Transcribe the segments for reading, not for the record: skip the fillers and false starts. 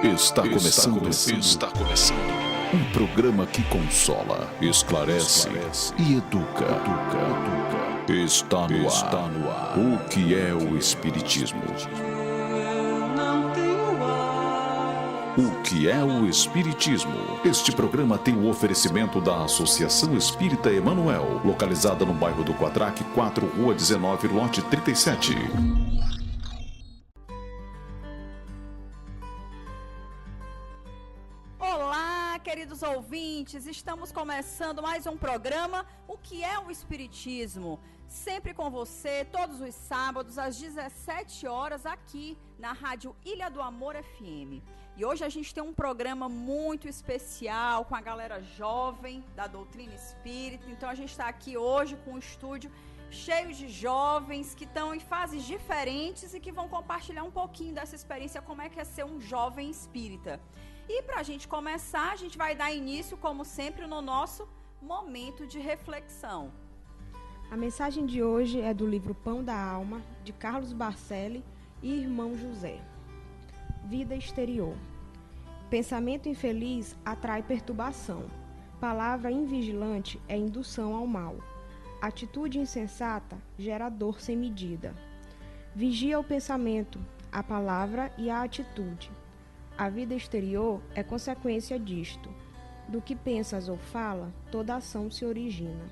Está começando. Um programa que consola, esclarece e educa. Está no ar. O que é o Espiritismo? O que é o Espiritismo? Este programa tem o oferecimento da Associação Espírita Emanuel, localizada no bairro do Quatraque, 4, Rua 19, lote 37. Olá, queridos ouvintes, estamos começando mais um programa, O que é o Espiritismo? Sempre com você, todos os sábados, às 17 horas, aqui na Rádio Ilha do Amor FM. E hoje a gente tem um programa muito especial com a galera jovem da doutrina espírita. Então a gente está aqui hoje com um estúdio cheio de jovens que estão em fases diferentes e que vão compartilhar um pouquinho dessa experiência, como é que é ser um jovem espírita. E para a gente começar, a gente vai dar início, como sempre, no nosso momento de reflexão. A mensagem de hoje é do livro Pão da Alma, de Carlos Barcelli e Irmão José. Vida exterior. Pensamento infeliz atrai perturbação. Palavra invigilante é indução ao mal. Atitude insensata gera dor sem medida. Vigia o pensamento, a palavra e a atitude. A vida exterior é consequência disto. Do que pensas ou fala, toda ação se origina.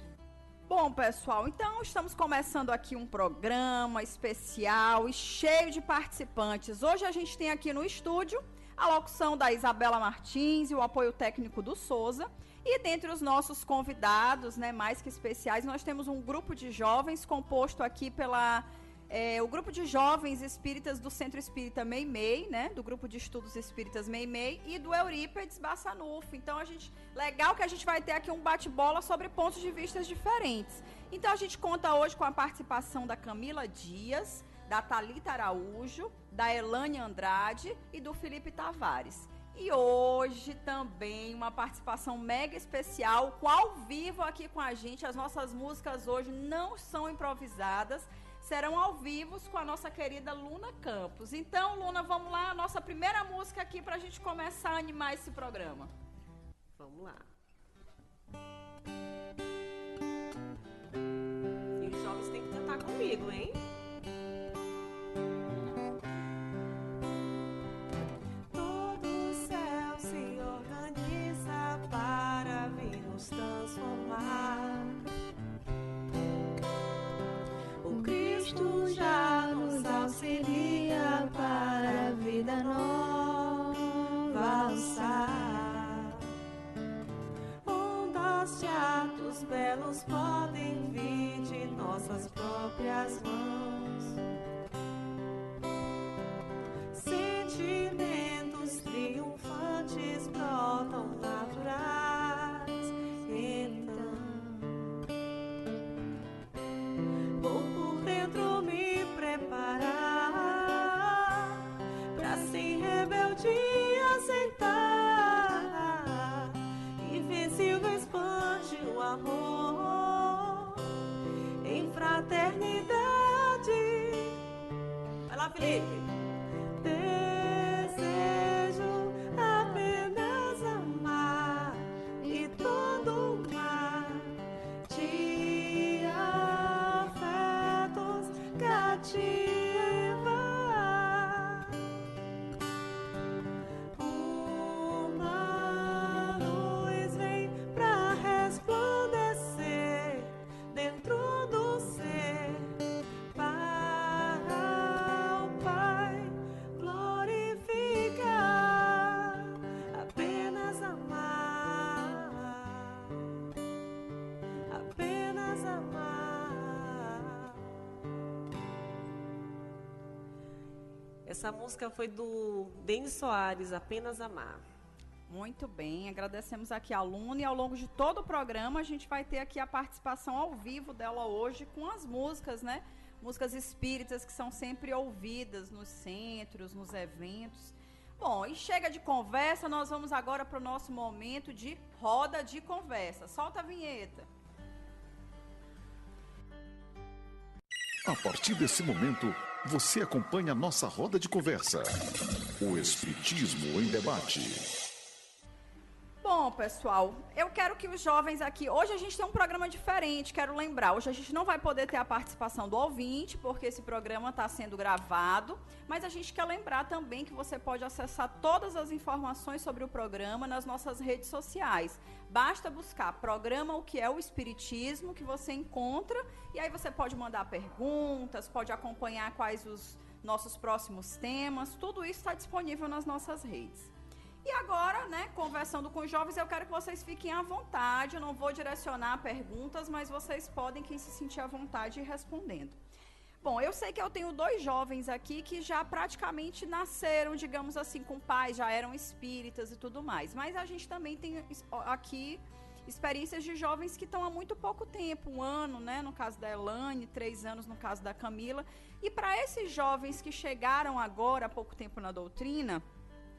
Bom, pessoal, então estamos começando aqui um programa especial e cheio de participantes. Hoje a gente tem aqui no estúdio a locução da Isabela Martins e o apoio técnico do Souza. E dentre os nossos convidados, mais que especiais, nós temos um grupo de jovens composto aqui pela... o grupo de jovens espíritas do Centro Espírita Meimei, do grupo de estudos espíritas Meimei e do Eurípedes Bassanufo. Então, legal que a gente vai ter aqui um bate-bola sobre pontos de vista diferentes. Então, a gente conta hoje com a participação da Camila Dias, da Thalita Araújo, da Elane Andrade e do Felipe Tavares. E hoje também uma participação mega especial, ao vivo aqui com a gente. As nossas músicas hoje não são improvisadas, serão ao vivo com a nossa querida Luna Campos. Então, Luna, vamos lá, a nossa primeira música aqui para a gente começar a animar esse programa. Vamos lá. E os jovens têm que cantar comigo, hein? Todo o céu se organiza para vir nos transformar. Cristo já nos auxilia para a vida nova alçar. Ondas de atos belos podem vir de nossas próprias mãos. Sentimentos triunfantes brotam naturais. Então vou por dentro me preparar pra sem rebeldia aceitar. Invencível expande o amor em fraternidade. Vai lá, Felipe. Desejo apenas amar e todo mar de afetos cativa. Uma luz vem pra resplandecer dentro do ser para o Pai glorificar. Apenas amar, apenas amar. Essa música foi do Denis Soares, Apenas Amar. Muito bem, agradecemos aqui a Luna e ao longo de todo o programa a gente vai ter aqui a participação ao vivo dela hoje com as músicas, Músicas espíritas que são sempre ouvidas nos centros, nos eventos. Bom, e chega de conversa, nós vamos agora para o nosso momento de roda de conversa. Solta a vinheta. A partir desse momento, você acompanha a nossa roda de conversa. O Espiritismo em Debate. Bom, pessoal, eu quero que os jovens aqui... Hoje a gente tem um programa diferente, quero lembrar. Hoje a gente não vai poder ter a participação do ouvinte, porque esse programa está sendo gravado. Mas a gente quer lembrar também que você pode acessar todas as informações sobre o programa nas nossas redes sociais. Basta buscar programa O que é o Espiritismo, que você encontra. E aí você pode mandar perguntas, pode acompanhar quais os nossos próximos temas. Tudo isso está disponível nas nossas redes. E agora, né, conversando com os jovens, eu quero que vocês fiquem à vontade. Eu não vou direcionar perguntas, mas vocês podem, quem se sentir à vontade, ir respondendo. Bom, eu sei que eu tenho 2 jovens aqui que já praticamente nasceram, digamos assim, com pais, já eram espíritas e tudo mais. Mas a gente também tem aqui experiências de jovens que estão há muito pouco tempo, 1 ano, né, no caso da Elane, 3 anos no caso da Camila. E para esses jovens que chegaram agora, há pouco tempo na doutrina...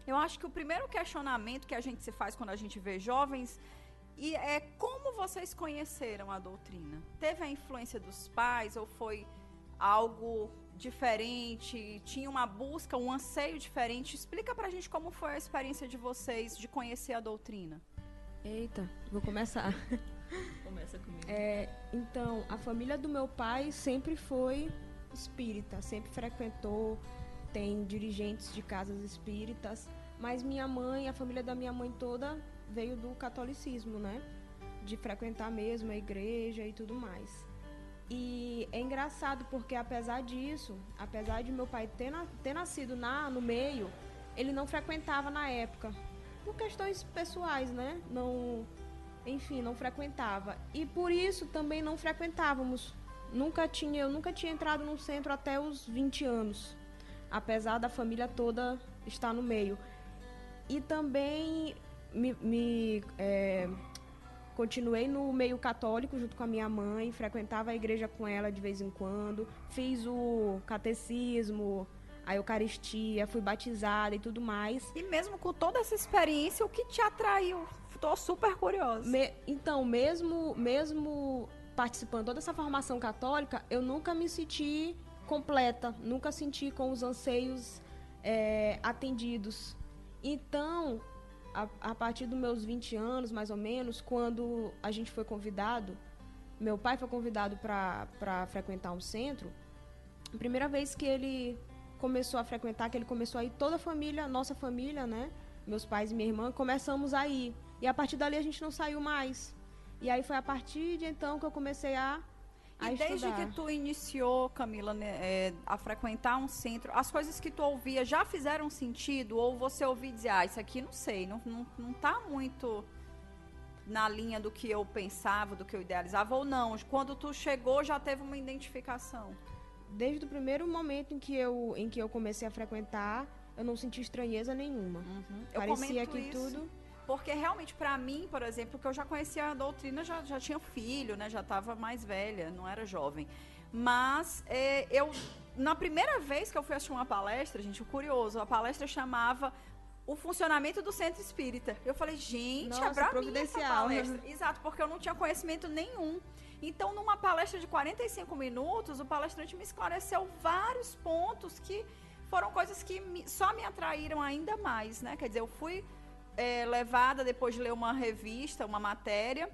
Eu acho que o primeiro questionamento que a gente se faz quando a gente vê jovens é como vocês conheceram a doutrina? Teve a influência dos pais ou foi algo diferente? Tinha uma busca, um anseio diferente? Explica pra gente como foi a experiência de vocês de conhecer a doutrina. Eita, vou começar. Começa comigo. Então, a família do meu pai sempre foi espírita, sempre frequentou... Tem dirigentes de casas espíritas, mas minha mãe, a família da minha mãe toda veio do catolicismo, né? De frequentar mesmo a igreja e tudo mais. E é engraçado porque apesar disso, apesar de meu pai ter nascido no meio, ele não frequentava na época. Por questões pessoais, né? Não frequentava. E por isso também não frequentávamos. Eu nunca tinha entrado no centro até os 20 anos. Apesar da família toda estar no meio. E também continuei no meio católico junto com a minha mãe, frequentava a igreja com ela de vez em quando, fiz o catecismo, a Eucaristia, fui batizada e tudo mais. E mesmo com toda essa experiência, o que te atraiu? Estou super curiosa. Então, mesmo participando de toda essa formação católica, eu nunca me senti... completa, nunca senti com os anseios atendidos. Então, a partir dos meus 20 anos, mais ou menos, quando a gente foi convidado, meu pai foi convidado para frequentar um centro, a primeira vez que ele começou a frequentar, que ele começou a ir, toda a família, nossa família, né, meus pais e minha irmã, começamos a ir. E a partir dali a gente não saiu mais. E aí foi a partir de então que eu comecei a desde que tu iniciou, Camila, né, a frequentar um centro, as coisas que tu ouvia já fizeram sentido? Ou você ouvia e dizia, isso aqui não sei, não tá muito na linha do que eu pensava, do que eu idealizava, ou não? Quando tu chegou, já teve uma identificação? Desde o primeiro momento em que eu comecei a frequentar, eu não senti estranheza nenhuma. Uhum. Parecia que tudo... Porque realmente, pra mim, por exemplo, que eu já conhecia a doutrina, já tinha filho, né? Já estava mais velha, não era jovem. Mas na primeira vez que eu fui assistir uma palestra, gente, o curioso, a palestra chamava O Funcionamento do Centro Espírita. Eu falei, gente, nossa, é pra providencial, mim essa palestra. Exato, porque eu não tinha conhecimento nenhum. Então, numa palestra de 45 minutos, o palestrante me esclareceu vários pontos que foram coisas que só me atraíram ainda mais, né? Quer dizer, eu fui... levada depois de ler uma revista, uma matéria,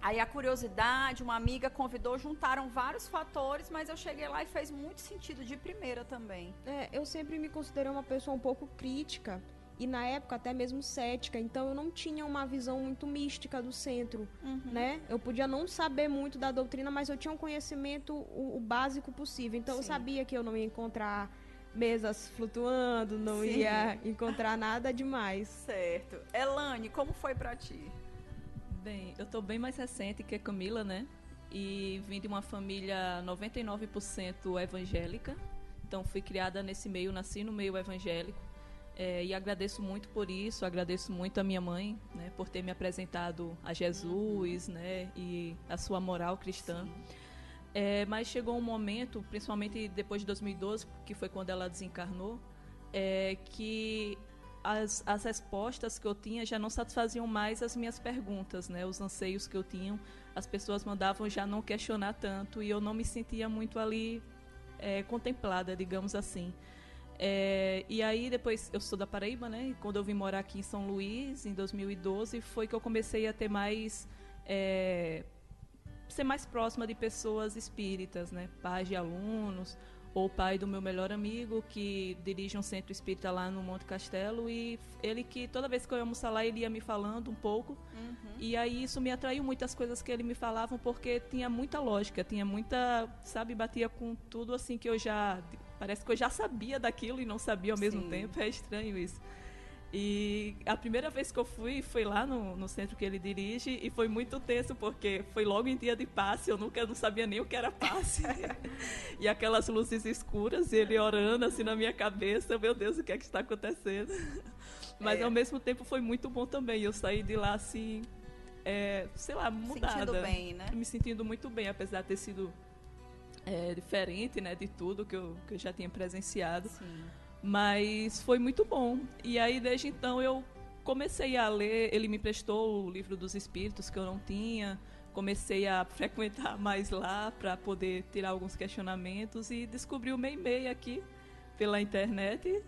aí a curiosidade, uma amiga convidou, juntaram vários fatores, mas eu cheguei lá e fez muito sentido de primeira também. Eu sempre me considerei uma pessoa um pouco crítica e na época até mesmo cética, então eu não tinha uma visão muito mística do centro, né? Eu podia não saber muito da doutrina, mas eu tinha um conhecimento o básico possível, então eu sabia que eu não ia encontrar mesas flutuando, não ia encontrar nada demais. Certo. Elane, como foi pra ti? Bem, eu tô bem mais recente que a Camila, né? E vim de uma família 99% evangélica. Então fui criada nesse meio, nasci no meio evangélico. E agradeço muito por isso, agradeço muito a minha mãe, né? Por ter me apresentado a Jesus, né? E a sua moral cristã. Mas chegou um momento, principalmente depois de 2012, que foi quando ela desencarnou, que as respostas que eu tinha já não satisfaziam mais as minhas perguntas, né? Os anseios que eu tinha, as pessoas mandavam já não questionar tanto e eu não me sentia muito ali contemplada, digamos assim. E aí depois, eu sou da Paraíba, né? E quando eu vim morar aqui em São Luís, em 2012, foi que eu comecei a ter mais... ser mais próxima de pessoas espíritas, né? Pais de alunos, ou pai do meu melhor amigo, que dirige um centro espírita lá no Monte Castelo, e ele que toda vez que eu ia almoçar lá, ele ia me falando um pouco, e aí isso me atraiu muito, as coisas que ele me falava, porque tinha muita lógica, tinha muita, sabe, batia com tudo assim que eu já, parece que eu já sabia daquilo e não sabia ao mesmo tempo, é estranho isso. E a primeira vez que eu fui, foi lá no centro que ele dirige, e foi muito tenso, porque foi logo em dia de passe, eu não sabia nem o que era passe. E aquelas luzes escuras, e ele orando assim na minha cabeça, meu Deus, o que é que está acontecendo? Mas ao mesmo tempo foi muito bom também, eu saí de lá assim, sei lá, mudada. Sentindo bem, né? Me sentindo muito bem, apesar de ter sido diferente, né, de tudo que eu já tinha presenciado. Sim. Mas foi muito bom. E aí, desde então, eu comecei a ler. Ele me prestou o Livro dos Espíritos, que eu não tinha. Comecei a frequentar mais lá para poder tirar alguns questionamentos. E descobri o Meimei aqui pela internet.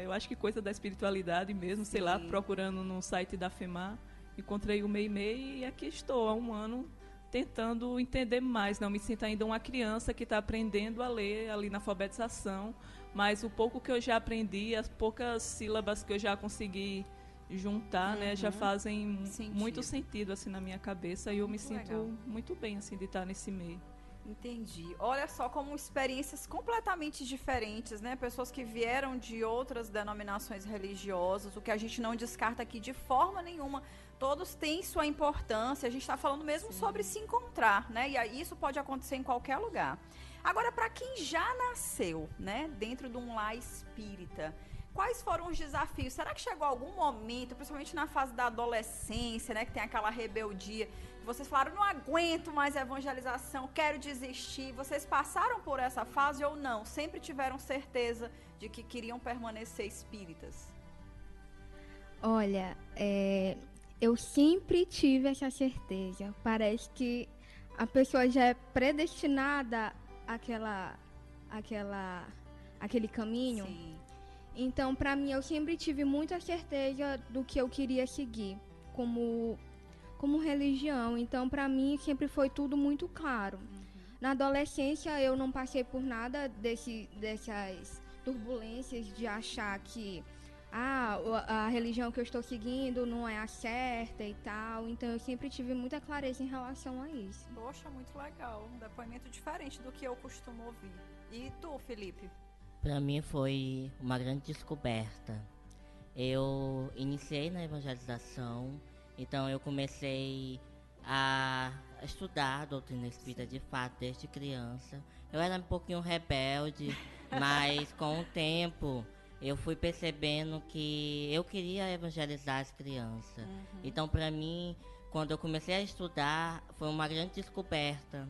Eu acho que coisa da espiritualidade mesmo, sei lá, procurando no site da FEMAR. Encontrei o Meimei e aqui estou há um ano tentando entender mais. Não me sinto ainda uma criança que está aprendendo a ler ali na alfabetização. Mas o pouco que eu já aprendi, as poucas sílabas que eu já consegui juntar, né, já fazem muito sentido assim na minha cabeça, e eu me sinto muito bem assim de estar nesse meio. Entendi. Olha só como experiências completamente diferentes, né? Pessoas que vieram de outras denominações religiosas, o que a gente não descarta aqui de forma nenhuma. Todos têm sua importância. A gente está falando mesmo sobre se encontrar, né? E aí isso pode acontecer em qualquer lugar. Agora, para quem já nasceu, né, dentro de um lar espírita, quais foram os desafios? Será que chegou algum momento, principalmente na fase da adolescência, né, que tem aquela rebeldia, que vocês falaram, não aguento mais a evangelização, quero desistir? Vocês passaram por essa fase ou não? Sempre tiveram certeza de que queriam permanecer espíritas? Olha, eu sempre tive essa certeza. Parece que a pessoa já é predestinada àquele caminho. Sim. Então, para mim, eu sempre tive muita certeza do que eu queria seguir como religião. Então, para mim, sempre foi tudo muito claro. Na adolescência, eu não passei por nada dessas turbulências de achar que a religião que eu estou seguindo não é a certa e tal. Então, eu sempre tive muita clareza em relação a isso. Poxa, muito legal. Um depoimento diferente do que eu costumo ouvir. E tu, Felipe? Para mim foi uma grande descoberta. Eu iniciei na evangelização, então eu comecei a estudar a doutrina espírita de fato desde criança. Eu era um pouquinho rebelde, mas com o tempo eu fui percebendo que eu queria evangelizar as crianças. Então, para mim, quando eu comecei a estudar, foi uma grande descoberta,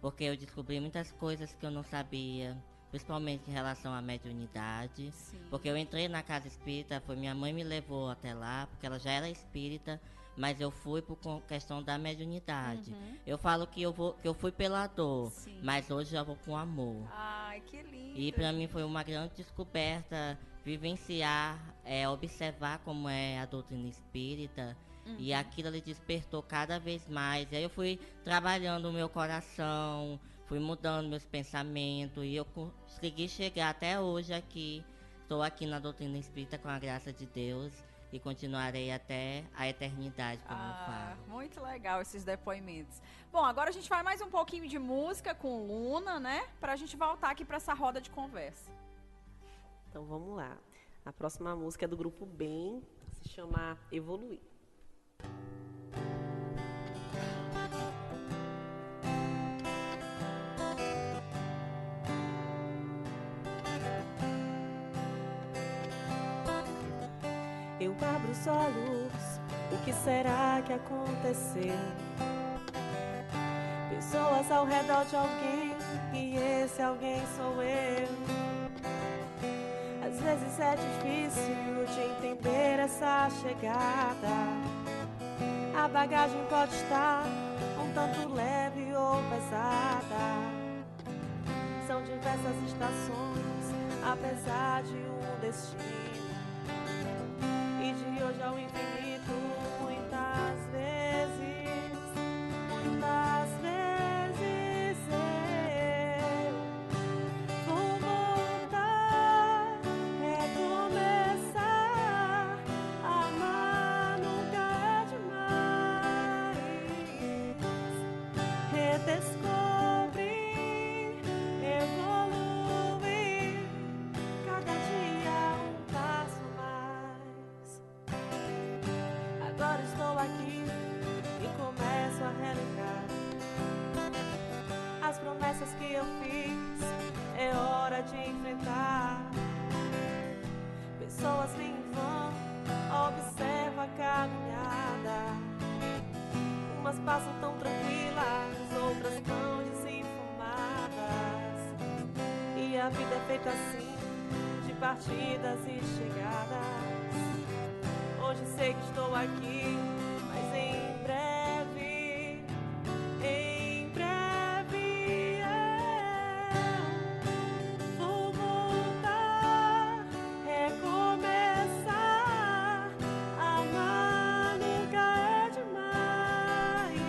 porque eu descobri muitas coisas que eu não sabia, principalmente em relação à mediunidade. Sim. Porque eu entrei na casa espírita, foi minha mãe me levou até lá, porque ela já era espírita, mas eu fui por questão da mediunidade. Eu falo que eu fui pela dor, Sim. mas hoje eu vou com amor. Ai, que lindo. E para mim foi uma grande descoberta vivenciar, observar como é a doutrina espírita, e aquilo ali despertou cada vez mais. E aí eu fui trabalhando o meu coração, fui mudando meus pensamentos, e eu consegui chegar até hoje aqui. Estou aqui na doutrina espírita com a graça de Deus, e continuarei até a eternidade, como eu falo. Muito legal esses depoimentos. Bom, agora a gente vai mais um pouquinho de música com Luna, né? Pra gente voltar aqui pra essa roda de conversa. Então vamos lá. A próxima música é do grupo Bem, se chama Evoluir. Eu abro os olhos, o que será que aconteceu? Pessoas ao redor de alguém, e esse alguém sou eu. Às vezes é difícil de entender essa chegada. A bagagem pode estar um tanto leve ou pesada. São diversas estações apesar de um destino. E de hoje ao infinito, muitas vezes eu vou voltar, recomeçar. Amar nunca é demais. Redescobrir, evoluir, cada dia um passo mais. Agora estou aqui e começo a relembrar as promessas que eu fiz. É hora de enfrentar. Pessoas vêm em vão, observa a caminhada. Umas passam tão tranquilas, outras tão desinformadas. E a vida é feita assim, de partidas e chegadas. Hoje sei que estou aqui, mas em breve eu vou voltar, recomeçar. Amar nunca é demais.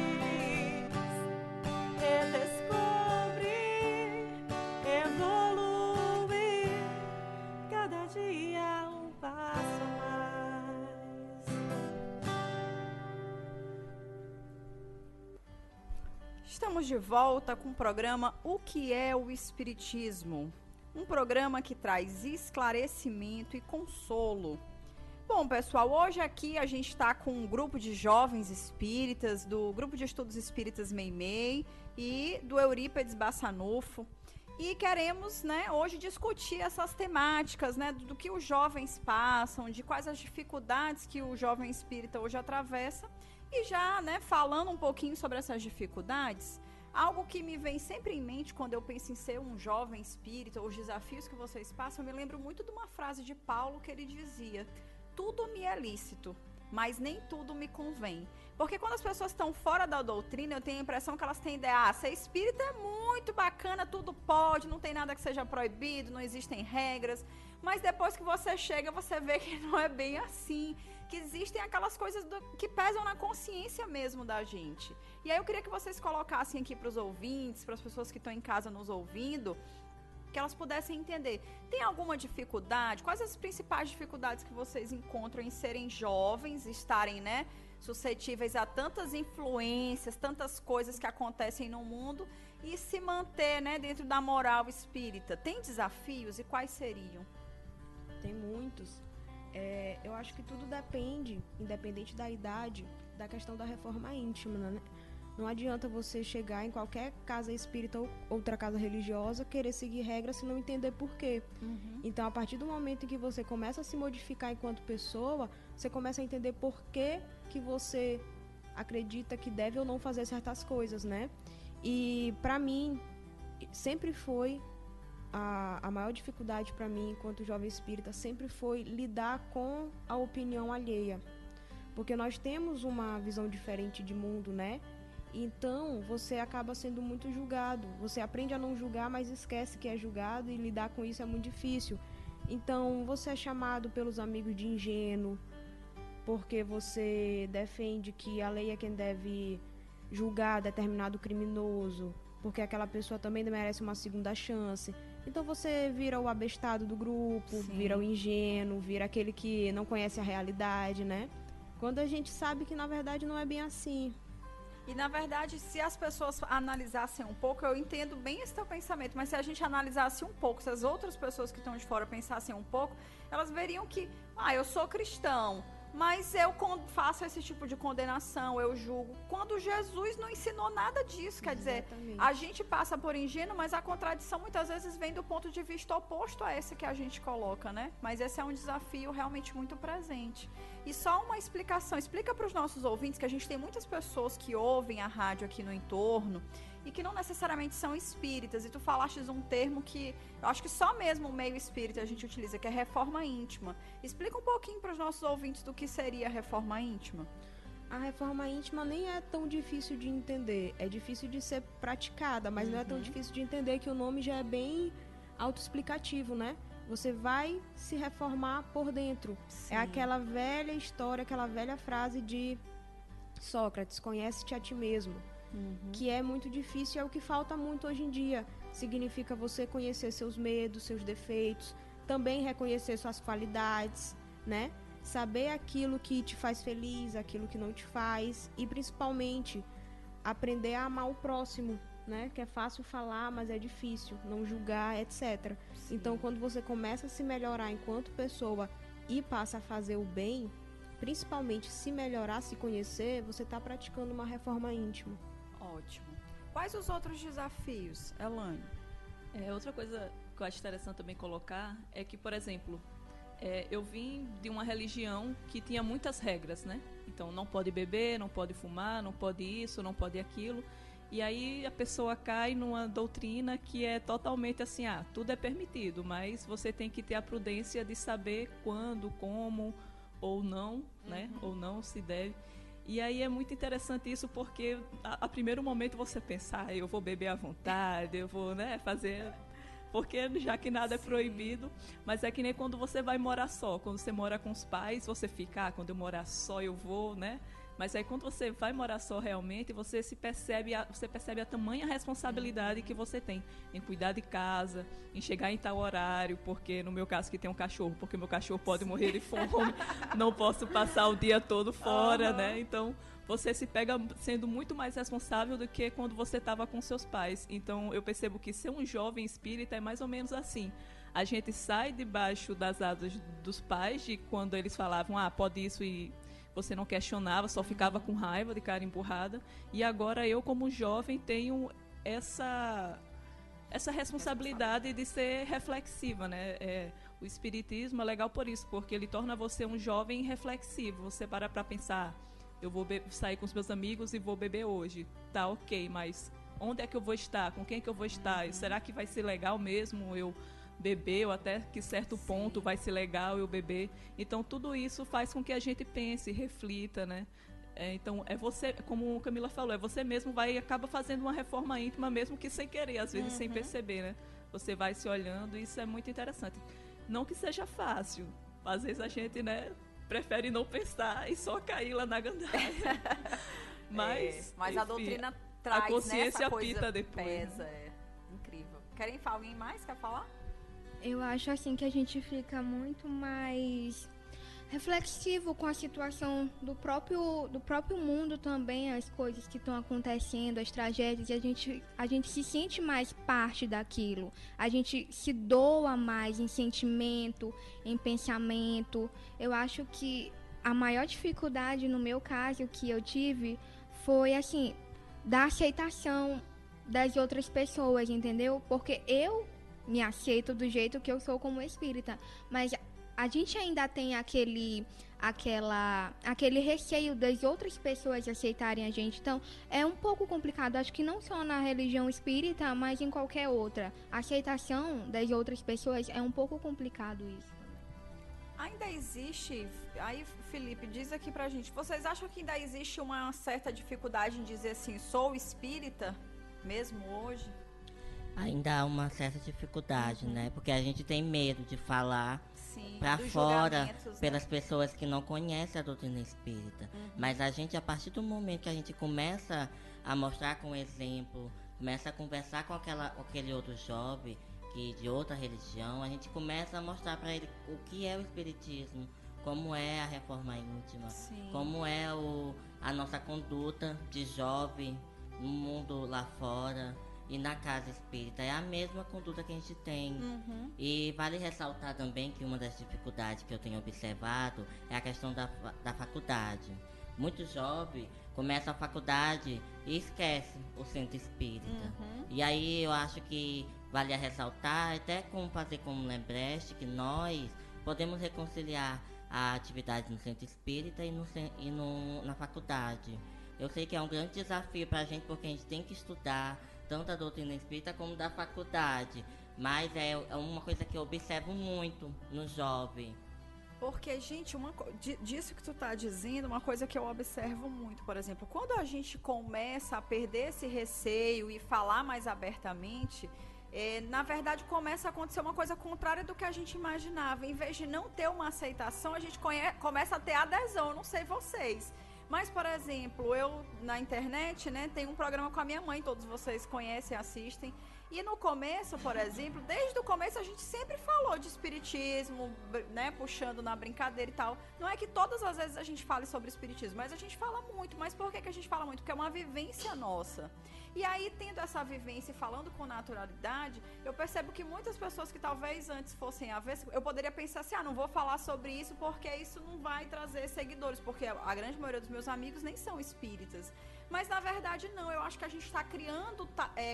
Redescobrir, evoluir, cada dia um passo a mais. Estamos de volta com o programa O que é o Espiritismo? Um programa que traz esclarecimento e consolo. Bom, pessoal, hoje aqui a gente está com um grupo de jovens espíritas, do Grupo de Estudos Espíritas Meimei e do Eurípedes Bassanufo. E queremos, né, hoje discutir essas temáticas, né, do que os jovens passam, de quais as dificuldades que o jovem espírita hoje atravessa. E já, né, falando um pouquinho sobre essas dificuldades, algo que me vem sempre em mente quando eu penso em ser um jovem espírita, os desafios que vocês passam, eu me lembro muito de uma frase de Paulo que ele dizia: tudo me é lícito, mas nem tudo me convém. Porque quando as pessoas estão fora da doutrina, eu tenho a impressão que elas têm ideia, ser espírita é muito bacana, tudo pode, não tem nada que seja proibido, não existem regras. Mas depois que você chega, você vê que não é bem assim, que existem aquelas coisas que pesam na consciência mesmo da gente. E aí eu queria que vocês colocassem aqui para os ouvintes, para as pessoas que estão em casa nos ouvindo, que elas pudessem entender. Tem alguma dificuldade? Quais as principais dificuldades que vocês encontram em serem jovens, estarem, né, suscetíveis a tantas influências, tantas coisas que acontecem no mundo e se manter, né, dentro da moral espírita? Tem desafios e quais seriam? Tem muitos. Eu acho que tudo depende, independente da idade, da questão da reforma íntima, né? Não adianta você chegar em qualquer casa espírita ou outra casa religiosa, querer seguir regras se não entender por quê. Então, a partir do momento em que você começa a se modificar enquanto pessoa, você começa a entender por que você acredita que deve ou não fazer certas coisas, né? E, pra mim, sempre foi a maior dificuldade para mim, enquanto jovem espírita, sempre foi lidar com a opinião alheia. Porque nós temos uma visão diferente de mundo, né? Então, você acaba sendo muito julgado. Você aprende a não julgar, mas esquece que é julgado e lidar com isso é muito difícil. Então, você é chamado pelos amigos de ingênuo, porque você defende que a lei é quem deve julgar determinado criminoso, porque aquela pessoa também merece uma segunda chance. Então, você vira o abestado do grupo, Sim. vira o ingênuo, vira aquele que não conhece a realidade, né? Quando a gente sabe que, na verdade, não é bem assim. E, na verdade, se as pessoas analisassem um pouco, eu entendo bem esse teu pensamento, mas se a gente analisasse um pouco, se as outras pessoas que estão de fora pensassem um pouco, elas veriam que, eu sou cristão, mas eu faço esse tipo de condenação, eu julgo. Quando Jesus não ensinou nada disso, quer dizer, a gente passa por ingênuo, mas a contradição muitas vezes vem do ponto de vista oposto a esse que a gente coloca, né? Mas esse é um desafio realmente muito presente. E só uma explicação, explica para os nossos ouvintes que a gente tem muitas pessoas que ouvem a rádio aqui no entorno e que não necessariamente são espíritas. E tu falaste um termo que eu acho que só mesmo o meio espírita a gente utiliza, que é reforma íntima. Explica um pouquinho para os nossos ouvintes do que seria a reforma íntima. A reforma íntima nem é tão difícil de entender, é difícil de ser praticada, mas não é tão difícil de entender, que o nome já é bem autoexplicativo, né? você vai se reformar por dentro. Sim. É aquela velha história, aquela velha frase de Sócrates, conhece-te a ti mesmo. Que é muito difícil, é o que falta muito hoje em dia. Significa você conhecer seus medos, seus defeitos, também reconhecer suas qualidades, né? Saber aquilo que te faz feliz, aquilo que não te faz, e principalmente aprender a amar o próximo, né? Que é fácil falar, mas é difícil, não julgar, etc. Sim. Então, quando você começa a se melhorar enquanto pessoa e passa a fazer o bem, principalmente se melhorar, se conhecer, você está praticando uma reforma íntima. Ótimo. Quais os outros desafios, Elane? Outra coisa que eu acho interessante também colocar é que, por exemplo, eu vim de uma religião que tinha muitas regras, né? Então, não pode beber, não pode fumar, não pode isso, não pode aquilo. E aí a pessoa cai numa doutrina que é totalmente assim, tudo é permitido, mas você tem que ter a prudência de saber quando, como, ou não, né? Ou não se deve. E aí é muito interessante isso, porque a primeiro momento você pensa, eu vou beber à vontade, eu vou, né, fazer... Porque já que nada é proibido, mas é que nem quando você vai morar só. Quando você mora com os pais, você fica, quando eu morar só eu vou, né? Mas aí quando você vai morar só realmente, você percebe a tamanha responsabilidade que você tem em cuidar de casa, em chegar em tal horário, porque no meu caso que tem um cachorro, porque meu cachorro pode morrer de fome, não posso passar o dia todo fora, né? Então você se pega sendo muito mais responsável do que quando você estava com seus pais. Então eu percebo que ser um jovem espírita é mais ou menos assim. A gente sai debaixo das asas dos pais, de quando eles falavam, pode isso, e você não questionava, só ficava com raiva de cara empurrada. E agora eu, como jovem, tenho essa responsabilidade de ser reflexiva, né? O espiritismo é legal por isso, porque ele torna você um jovem reflexivo. Você para pensar, eu vou sair com os meus amigos e vou beber hoje. Tá, ok, mas onde é que eu vou estar? Com quem é que eu vou estar? Será que vai ser legal mesmo eu beber, ou até que certo ponto vai ser legal eu beber? Então tudo isso faz com que a gente pense, reflita, né? Então é você, como a Camila falou, é você mesmo acaba fazendo uma reforma íntima, mesmo que sem querer, às vezes sem perceber, né? Você vai se olhando, e isso é muito interessante. Não que seja fácil, às vezes a gente, né, prefere não pensar e só cair lá na gandaia. Mas a enfim, doutrina traz, a consciência essa coisa apita depois. Pesa, incrível. Querem falar? Alguém mais quer falar? Eu acho assim que a gente fica muito mais reflexivo com a situação do próprio mundo também, as coisas que estão acontecendo, as tragédias, e a gente se sente mais parte daquilo. A gente se doa mais em sentimento, em pensamento. Eu acho que a maior dificuldade, no meu caso, que eu tive foi, assim, da aceitação das outras pessoas, entendeu? Porque eu me aceito do jeito que eu sou como espírita, mas a gente ainda tem aquele receio das outras pessoas aceitarem a gente. Então, é um pouco complicado. Acho que não só na religião espírita, mas em qualquer outra. A aceitação das outras pessoas é um pouco complicado isso. Ainda existe... Aí, Felipe, diz aqui pra gente. Vocês acham que ainda existe uma certa dificuldade em dizer assim, sou espírita, mesmo hoje? Ainda há uma certa dificuldade, né? Porque a gente tem medo de falar para dos fora julgamentos, pelas né? pessoas que não conhecem a doutrina espírita. Mas a gente, a partir do momento que a gente começa a mostrar com exemplo, começa a conversar com aquele outro jovem de outra religião, a gente começa a mostrar para ele o que é o espiritismo, como é a reforma íntima, como é a nossa conduta de jovem no mundo lá fora. E na casa espírita é a mesma conduta que a gente tem. E vale ressaltar também que uma das dificuldades que eu tenho observado é a questão da faculdade. Muito jovem começa a faculdade e esquece o centro espírita. E aí eu acho que vale a ressaltar, até como fazer como lembrete, que nós podemos reconciliar a atividade no centro espírita e na faculdade. Eu sei que é um grande desafio para a gente, porque a gente tem que estudar tanto a doutrina espírita como da faculdade, mas é uma coisa que eu observo muito no jovem. Porque, gente, disso que tu tá dizendo, uma coisa que eu observo muito, por exemplo, quando a gente começa a perder esse receio e falar mais abertamente, na verdade começa a acontecer uma coisa contrária do que a gente imaginava. Em vez de não ter uma aceitação, a gente começa a ter adesão. Eu não sei vocês, mas, por exemplo, eu na internet, né, tenho um programa com a minha mãe, todos vocês conhecem, assistem. E no começo, por exemplo, desde o começo a gente sempre falou de espiritismo, né, puxando na brincadeira e tal. Não é que todas as vezes a gente fale sobre espiritismo, mas a gente fala muito. Mas por que a gente fala muito? Porque é uma vivência nossa. E aí, tendo essa vivência e falando com naturalidade, eu percebo que muitas pessoas que talvez antes fossem avessas, eu poderia pensar assim, não vou falar sobre isso porque isso não vai trazer seguidores, porque a grande maioria dos meus amigos nem são espíritas. Mas na verdade não, eu acho que a gente está criando,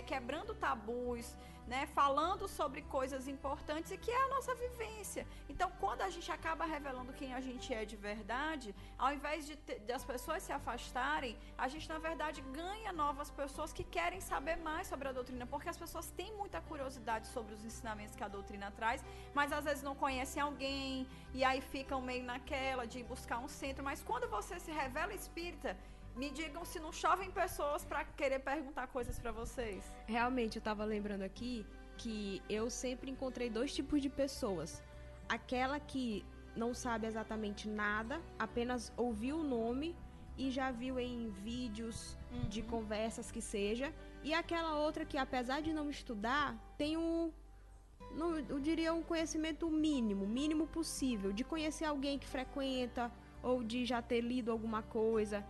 quebrando tabus, né, falando sobre coisas importantes e que é a nossa vivência. Então, quando a gente acaba revelando quem a gente é de verdade, ao invés de as pessoas se afastarem, a gente na verdade ganha novas pessoas que querem saber mais sobre a doutrina, porque as pessoas têm muita curiosidade sobre os ensinamentos que a doutrina traz, mas às vezes não conhecem alguém e aí ficam meio naquela de buscar um centro. Mas quando você se revela espírita, me digam se não chovem pessoas para querer perguntar coisas para vocês. Realmente, eu estava lembrando aqui que eu sempre encontrei dois tipos de pessoas. Aquela que não sabe exatamente nada, apenas ouviu o nome e já viu em vídeos de conversas que seja. E aquela outra que, apesar de não estudar, tem eu diria um conhecimento mínimo possível, de conhecer alguém que frequenta ou de já ter lido alguma coisa.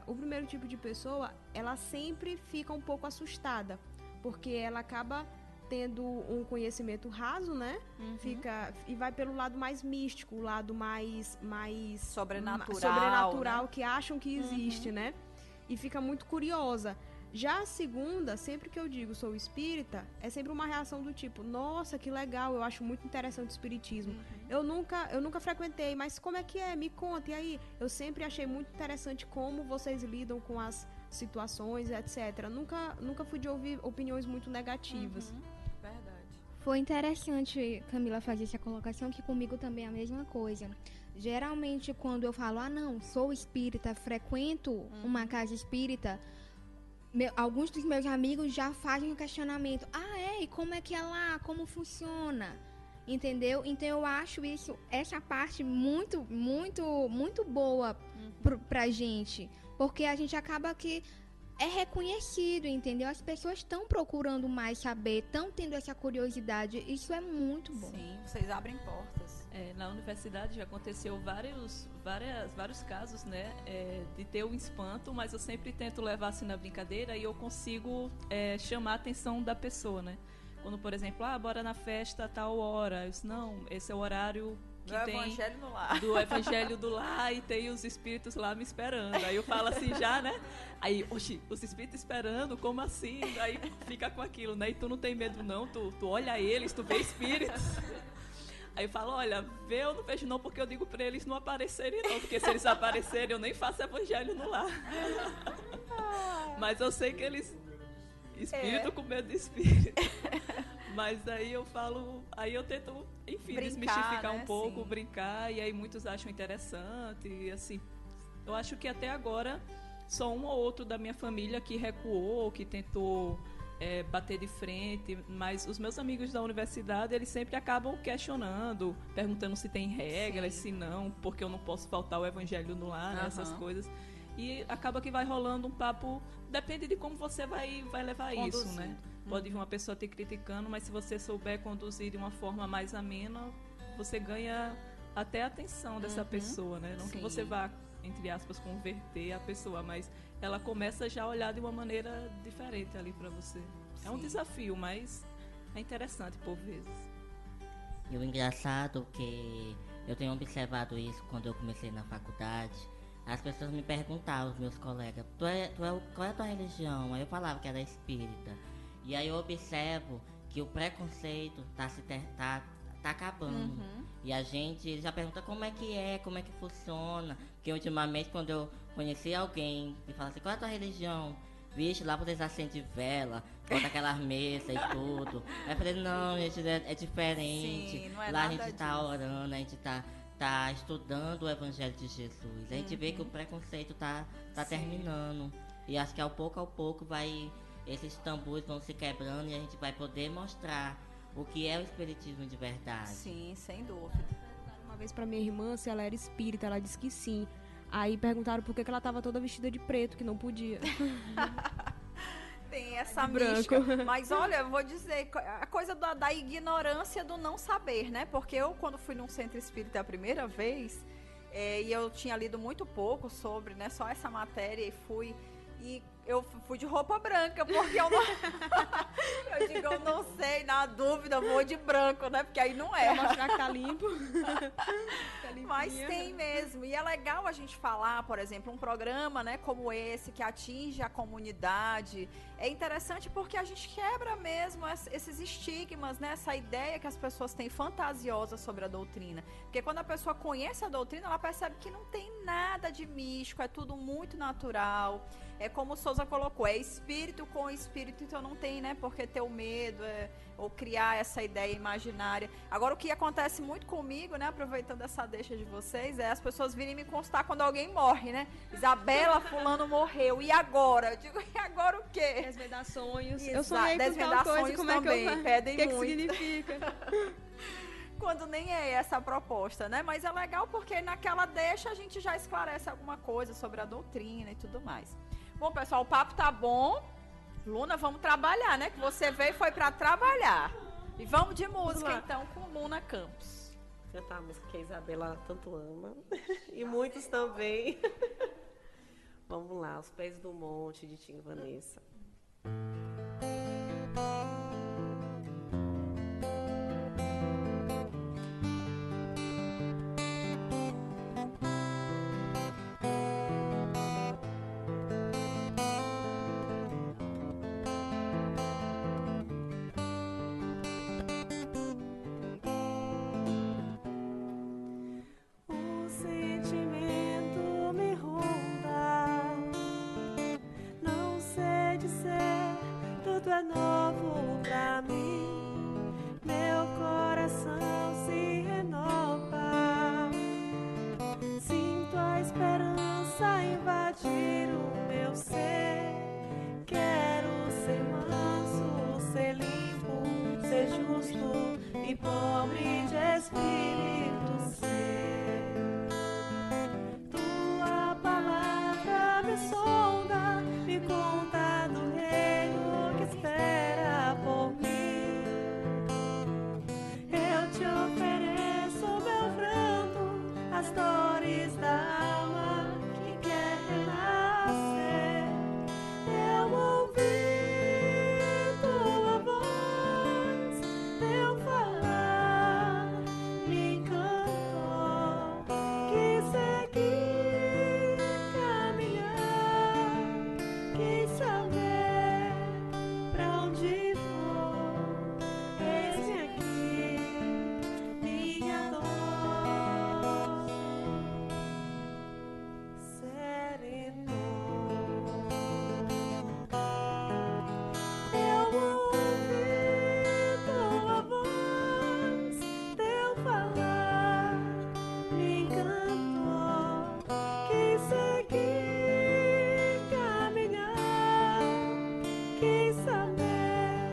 O primeiro tipo de pessoa, ela sempre fica um pouco assustada, porque ela acaba tendo um conhecimento raso, né? E vai pelo lado mais místico, o lado mais sobrenatural, né? Que acham que existe, né? E fica muito curiosa. Já a segunda, sempre que eu digo sou espírita, é sempre uma reação do tipo, nossa, que legal, eu acho muito interessante o espiritismo. Eu nunca frequentei, mas como é que é? Me conta. E aí, eu sempre achei muito interessante como vocês lidam com as situações, etc. Nunca fui de ouvir opiniões muito negativas. Verdade. Foi interessante, Camila, fazer essa colocação, que comigo também é a mesma coisa. Geralmente, quando eu falo, não, sou espírita, frequento uma casa espírita, alguns dos meus amigos já fazem o questionamento. E como é que é lá? Como funciona? Entendeu? Então eu acho essa parte muito, muito, muito boa pra gente. Porque a gente acaba que é reconhecido, entendeu? As pessoas estão procurando mais saber, estão tendo essa curiosidade. Isso é muito bom. Sim, vocês abrem portas. Na universidade já aconteceu vários casos, né, de ter um espanto, mas eu sempre tento levar assim na brincadeira e eu consigo chamar a atenção da pessoa, né? Quando, por exemplo, bora na festa a tal hora, eu disse, não, esse é o horário que tem Evangelho no lar. do Evangelho do Lar e tem os espíritos lá me esperando. Aí eu falo assim já, né? Aí, oxi, os espíritos esperando, como assim? Aí fica com aquilo, né? E tu não tem medo não, tu olha eles, tu vê espíritos. Aí eu falo, olha, eu não vejo não, porque eu digo pra eles não aparecerem não, porque se eles aparecerem eu nem faço Evangelho no lar. Mas eu sei que eles... Espírito com medo de espírito. Mas aí eu falo, aí eu tento, enfim, desmistificar, né, um pouco, sim, brincar, e aí muitos acham interessante, e assim, eu acho que até agora só um ou outro da minha família que recuou, que tentou bater de frente, mas os meus amigos da universidade, eles sempre acabam questionando, perguntando se tem regras, sim, se não, porque eu não posso faltar o Evangelho no lar, né, essas coisas. E acaba que vai rolando um papo, depende de como você vai levar conduzir isso, né? Pode vir uma pessoa te criticando, mas se você souber conduzir de uma forma mais amena, você ganha até a atenção dessa pessoa, né? Não, sim, que você vá, entre aspas, converter a pessoa, mas ela começa já a olhar de uma maneira diferente ali pra você. Sim. É um desafio, mas é interessante por vezes. E o engraçado é que eu tenho observado isso quando eu comecei na faculdade. As pessoas me perguntavam, os meus colegas, qual é a tua religião? Aí eu falava que era espírita. E aí eu observo que o preconceito tá acabando. E a gente já pergunta como é que funciona. Porque ultimamente quando eu conheci alguém e fala assim, qual é a tua religião? Vixe, lá vocês acendem vela, botam aquelas mesas e tudo. Aí eu falei, não, gente, é diferente. Sim, não é lá nada a gente tá orando, a gente tá estudando o Evangelho de Jesus. A gente vê que o preconceito tá terminando. E acho que ao pouco vai esses tambores vão se quebrando e a gente vai poder mostrar o que é o espiritismo de verdade. Sim, sem dúvida. Uma vez pra minha irmã se ela era espírita, ela disse que sim. Aí perguntaram por que ela tava toda vestida de preto, que não podia. Tem essa branco. mística. Mas olha, eu vou dizer, a coisa da ignorância do não saber, né? Porque eu, quando fui num centro espírita a primeira vez, e eu tinha lido muito pouco sobre, né? Só essa matéria e eu fui de roupa branca, porque eu não... eu digo, eu não sei, na dúvida, vou de branco, né? Porque aí não é. Pra mostrar que tá limpo. Mas tem mesmo. E é legal a gente falar, por exemplo, um programa, né, como esse, que atinge a comunidade. É interessante porque a gente quebra mesmo esses estigmas, né? Essa ideia que as pessoas têm fantasiosa sobre a doutrina. Porque quando a pessoa conhece a doutrina, ela percebe que não tem nada de místico, é tudo muito natural. É como o Souza colocou, é espírito com espírito, então não tem, né, por que ter o medo, ou criar essa ideia imaginária. Agora, o que acontece muito comigo, né, aproveitando essa deixa de vocês, é as pessoas virem me constar quando alguém morre, né? Isabela, fulano morreu, e agora? Eu digo, e agora o quê? Desvendar sonhos. Exato. Eu sonhei com tal coisa, como também, é que eu... pedem que muito. significa? Quando nem é essa a proposta, né? Mas é legal porque naquela deixa a gente já esclarece alguma coisa sobre a doutrina e tudo mais. Bom, pessoal, o papo tá bom. Luna, vamos trabalhar, né? Que você veio e foi pra trabalhar. E vamos de música, então, com Luna Campos. Cantar a música que a Isabela tanto ama. E muitos também. Vamos lá, Os Pés do Monte, de Tim Vanessa. É novo pra mim, meu coração se renova. Sinto a esperança invadir o meu ser. Quero ser manso, ser limpo, ser justo e pobre de espírito ser. Tua palavra me sonda, me conta do reino espera por mim. Eu te ofereço meu pranto, as dores da alma que quer renascer. Eu ouvi tua voz, teu falar me encantou. Quis seguir, caminhar, quis saber pra onde vou. Eis-me aqui, minha dor serenou. Eu ouvi tua voz, teu falar me encantou. Quis seguir, caminhar, quis saber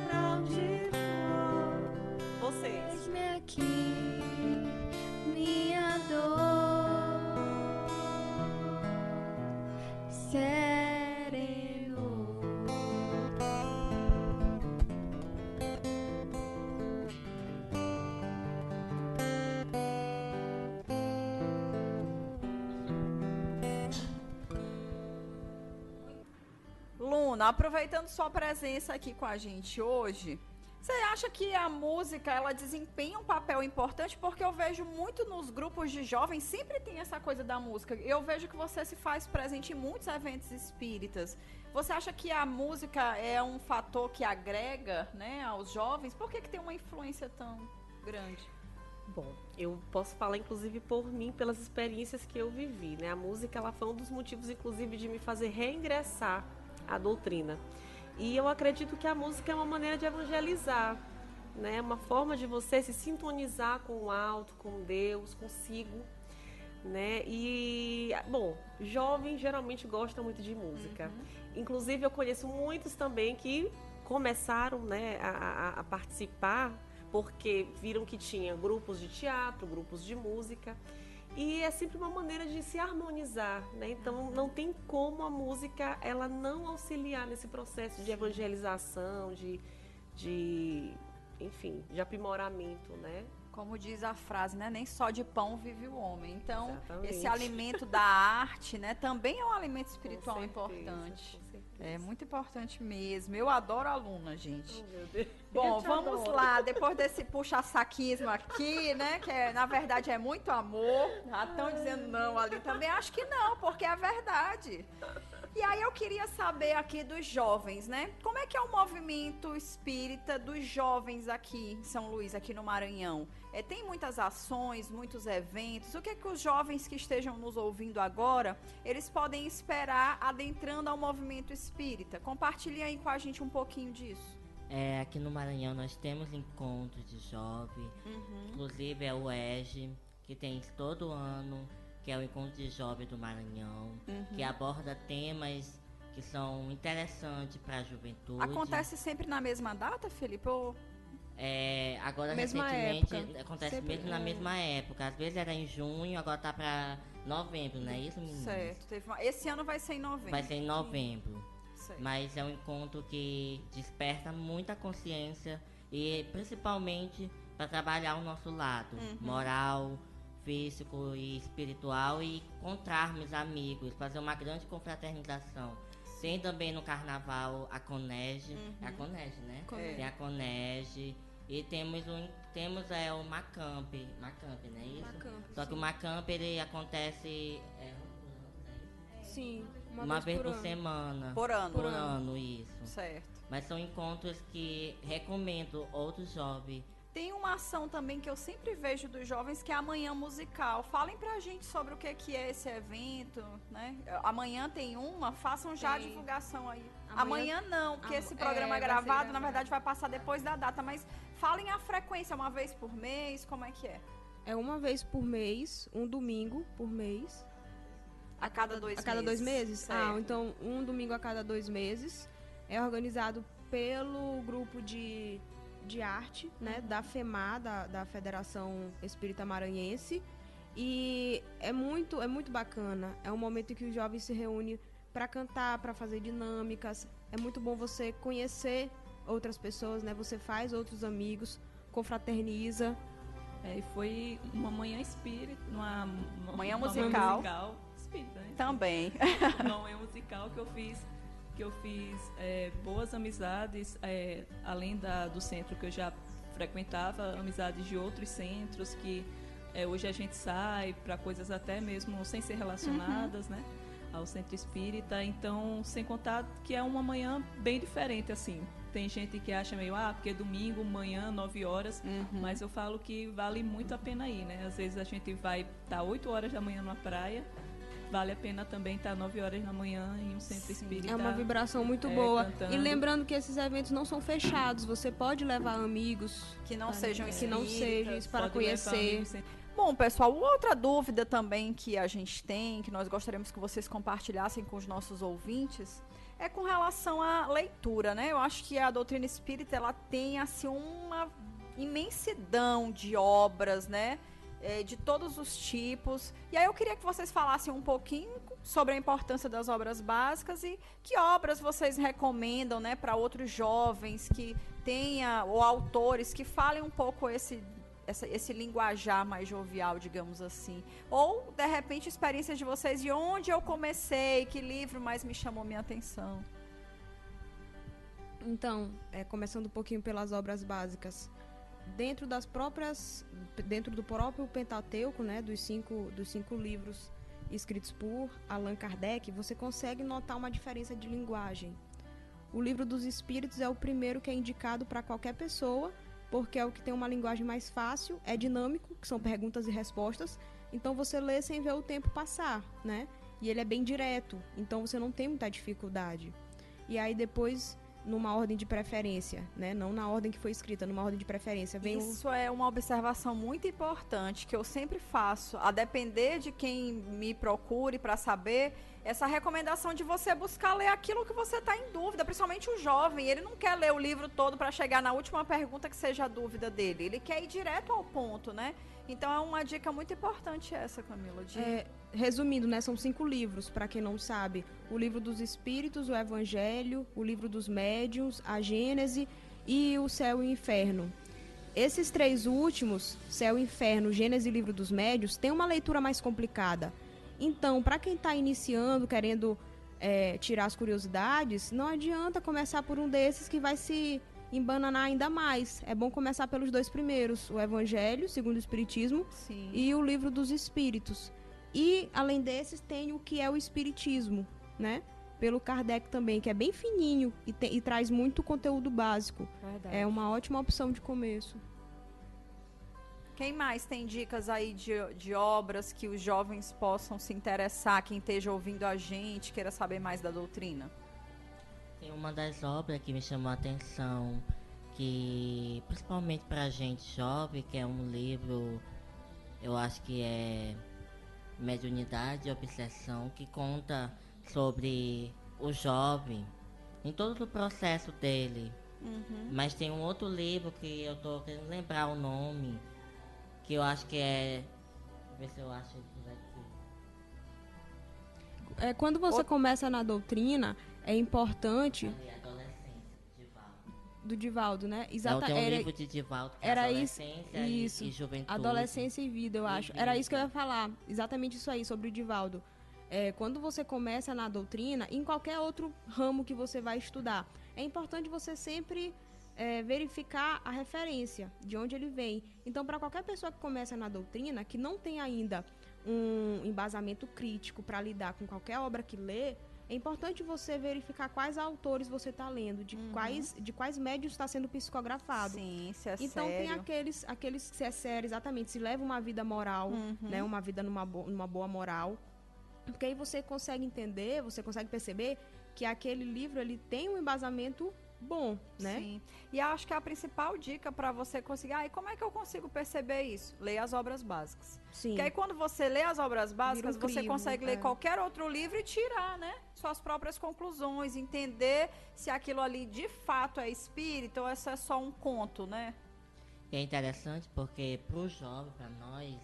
pra onde vou. Vocês. Eis-me aqui, minha dor serenou. Luna, aproveitando sua presença aqui com a gente hoje, você acha que a música, ela desempenha um papel importante? Porque eu vejo muito nos grupos de jovens, sempre tem essa coisa da música. Eu vejo que você se faz presente em muitos eventos espíritas. Você acha que a música é um fator que agrega, né, aos jovens? Por que tem uma influência tão grande? Bom, eu posso falar inclusive por mim, pelas experiências que eu vivi, né? A música, ela foi um dos motivos inclusive de me fazer reingressar à doutrina. E eu acredito que a música é uma maneira de evangelizar, né? Uma forma de você se sintonizar com o alto, com Deus, consigo. né? E, bom, jovem geralmente gosta muito de música. Inclusive, eu conheço muitos também que começaram, né, a participar porque viram que tinha grupos de teatro, grupos de música. E é sempre uma maneira de se harmonizar, né? Então, não tem como a música ela não auxiliar nesse processo de evangelização, enfim, de aprimoramento, né? Como diz a frase, né? Nem só de pão vive o homem. Então, Exatamente. esse alimento da arte, né? Também é um alimento espiritual Com certeza, importante. com certeza. É muito importante mesmo. Eu adoro aluna, gente. Oh, meu Deus. Bom, Eu te vamos adoro. lá. Depois desse puxa-saquismo aqui, né? Que na verdade é muito amor. Já estão dizendo não ali também. Acho que não, porque é verdade. E aí eu queria saber aqui dos jovens, né? Como é que é o movimento espírita dos jovens aqui em São Luís, aqui no Maranhão? Tem muitas ações, muitos eventos. O que é que os jovens que estejam nos ouvindo agora, eles podem esperar adentrando ao movimento espírita? Compartilhe aí com a gente um pouquinho disso. Aqui no Maranhão nós temos encontros de jovem, inclusive é o EGE, que tem todo ano, que é o Encontro de Jovem do Maranhão, que aborda temas que são interessantes para a juventude. Acontece sempre na mesma data, Felipe? Ou... Agora Mesma recentemente época. acontece Sempre, mesmo na mesma época. Às vezes era em junho, agora tá para novembro, não é isso, meninas? Certo. Esse ano vai ser em novembro. Vai ser em novembro. Certo. Mas é um encontro que desperta muita consciência e principalmente para trabalhar o nosso lado moral, físico e espiritual e encontrarmos amigos, fazer uma grande confraternização. Tem também no carnaval a Conege, é a Conege, né? É. Tem a Conege e temos o Macamp, né? Isso? Macamp, Só que o Macamp ele acontece Sim, uma vez por ano. semana. Por ano. Por ano, isso. Certo. Mas são encontros que recomendo outros jovens. Tem uma ação também que eu sempre vejo dos jovens, que é a Manhã Musical. Falem pra gente sobre o que é esse evento, né? Amanhã tem uma, façam já a Tem. divulgação aí. Amanhã- Amanhã não, porque esse É, programa é vai ser gravado, na gravado. verdade vai passar depois da data, mas falem a frequência, uma vez por mês, como é que é? É uma vez por mês, um domingo por mês. A cada 2 meses. A cada 2 meses? Certo. Então um domingo a cada 2 meses. É organizado pelo grupo de arte, né, da FEMA, da Federação Espírita Maranhense. E é muito bacana. É um momento em que os jovens se reúnem para cantar, para fazer dinâmicas. É muito bom você conhecer outras pessoas, né? Você faz outros amigos, confraterniza. E foi uma manhã espírita, uma Manhã uma musical. espírita, né? Também. Uma manhã musical que eu fiz boas amizades, além do centro que eu já frequentava, amizades de outros centros que hoje a gente sai para coisas até mesmo sem ser relacionadas, né, ao centro espírita. Então, sem contar que é uma manhã bem diferente, assim. Tem gente que acha meio, porque domingo, manhã, 9 horas, mas eu falo que vale muito a pena ir, né? Às vezes a gente vai estar 8 horas da manhã numa praia, vale a pena também estar 9 horas da manhã em um centro espírita. É uma vibração muito boa. cantando. E lembrando que esses eventos não são fechados. Você pode levar amigos Que não sejam que não espíritas. sejam para Pode levar conhecer. amigos sem- Bom, pessoal, outra dúvida também que a gente tem, que nós gostaríamos que vocês compartilhassem com os nossos ouvintes, é com relação à leitura, né? Eu acho que a doutrina espírita, ela tem, assim, uma imensidão de obras, né? De todos os tipos. E aí eu queria que vocês falassem um pouquinho sobre a importância das obras básicas e que obras vocês recomendam, né, para outros jovens que tenha, ou autores que falem um pouco esse linguajar mais jovial, digamos assim. Ou, de repente, experiências de vocês, de onde eu comecei, que livro mais me chamou minha atenção. Então, começando um pouquinho pelas obras básicas. Dentro do próprio Pentateuco, né, dos cinco livros escritos por Allan Kardec, você consegue notar uma diferença de linguagem. O Livro dos Espíritos é o primeiro que é indicado para qualquer pessoa, porque é o que tem uma linguagem mais fácil, é dinâmico, que são perguntas e respostas, então você lê sem ver o tempo passar, né? E ele é bem direto, então você não tem muita dificuldade. E aí depois numa ordem de preferência, né? Não na ordem que foi escrita, numa ordem de preferência. Isso é uma observação muito importante que eu sempre faço, a depender de quem me procure para saber, essa recomendação de você buscar ler aquilo que você está em dúvida, principalmente o jovem. Ele não quer ler o livro todo para chegar na última pergunta que seja a dúvida dele. Ele quer ir direto ao ponto, né? Então é uma dica muito importante essa, Camila. Resumindo, né, são 5 livros, para quem não sabe. O Livro dos Espíritos, o Evangelho, o Livro dos Médiuns, a Gênese e o Céu e o Inferno. Esses 3 últimos, Céu e Inferno, Gênese e Livro dos Médiuns, têm uma leitura mais complicada. Então, para quem está iniciando, querendo tirar as curiosidades, não adianta começar por um desses que vai se embananar ainda mais. É bom começar pelos 2 primeiros, o Evangelho, segundo o Espiritismo, Sim. e o Livro dos Espíritos. E, além desses, tem o que é o Espiritismo, né? Pelo Kardec também, que é bem fininho e traz muito conteúdo básico. Verdade. É uma ótima opção de começo. Quem mais tem dicas aí de obras que os jovens possam se interessar, quem esteja ouvindo a gente, queira saber mais da doutrina? Tem uma das obras que me chamou a atenção, que principalmente para gente jovem, que é um livro, eu acho que é Mediunidade e Obsessão, que conta sobre o jovem, em todo o processo dele. Mas tem um outro livro que eu tô querendo lembrar o nome, que eu acho que é... Deixa eu ver se eu acho ele por aqui. Quando você começa na doutrina, é importante... Do Divaldo, né? Exatamente. Tem um livro de Divaldo, que é Adolescência e Juventude. Adolescência e Vida, eu acho. Era isso que eu ia falar, exatamente isso aí, sobre o Divaldo. Quando você começa na doutrina, em qualquer outro ramo que você vai estudar, é importante você sempre verificar a referência, de onde ele vem. Então, para qualquer pessoa que começa na doutrina, que não tem ainda um embasamento crítico para lidar com qualquer obra que lê, é importante você verificar quais autores você está lendo, de quais médios está sendo psicografado. Sim, se é então sério. tem aqueles que se é sério, exatamente, se leva uma vida moral, né, uma vida numa boa moral. Porque aí você consegue entender, você consegue perceber que aquele livro ele tem um embasamento bom, né? Sim. E acho que a principal dica para você conseguir... e como é que eu consigo perceber isso? Leia as obras básicas. Sim. Porque aí quando você lê as obras básicas, você crivo, consegue ler qualquer outro livro e tirar, né? Suas próprias conclusões, entender se aquilo ali de fato é espírito ou se é só um conto, né? E é interessante porque pro jovem, para nós,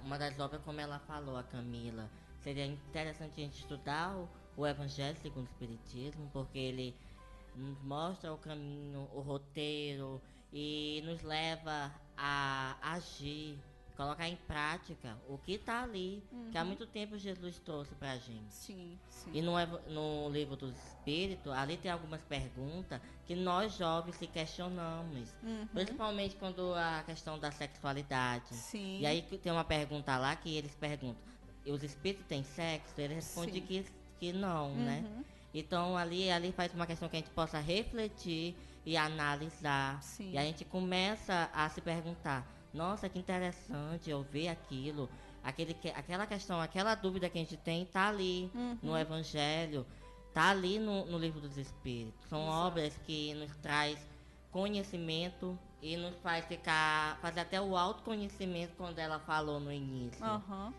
uma das obras, como ela falou, a Camila, seria interessante a gente estudar o Evangelho segundo o Espiritismo, porque ele nos mostra o caminho, o roteiro e nos leva a agir, colocar em prática o que está ali, que há muito tempo Jesus trouxe para a gente. Sim, sim. E no livro dos Espíritos, ali tem algumas perguntas que nós jovens se questionamos, principalmente quando a questão da sexualidade. Sim. E aí tem uma pergunta lá que eles perguntam, os espíritos têm sexo? Ele responde que não, né? Então ali faz uma questão que a gente possa refletir e analisar. Sim. E a gente começa a se perguntar, nossa, que interessante eu ver aquilo, aquela questão, aquela dúvida que a gente tem está ali no Evangelho, está ali no Livro dos Espíritos. São obras que nos traz conhecimento e nos faz fazer até o autoconhecimento, quando ela falou no início.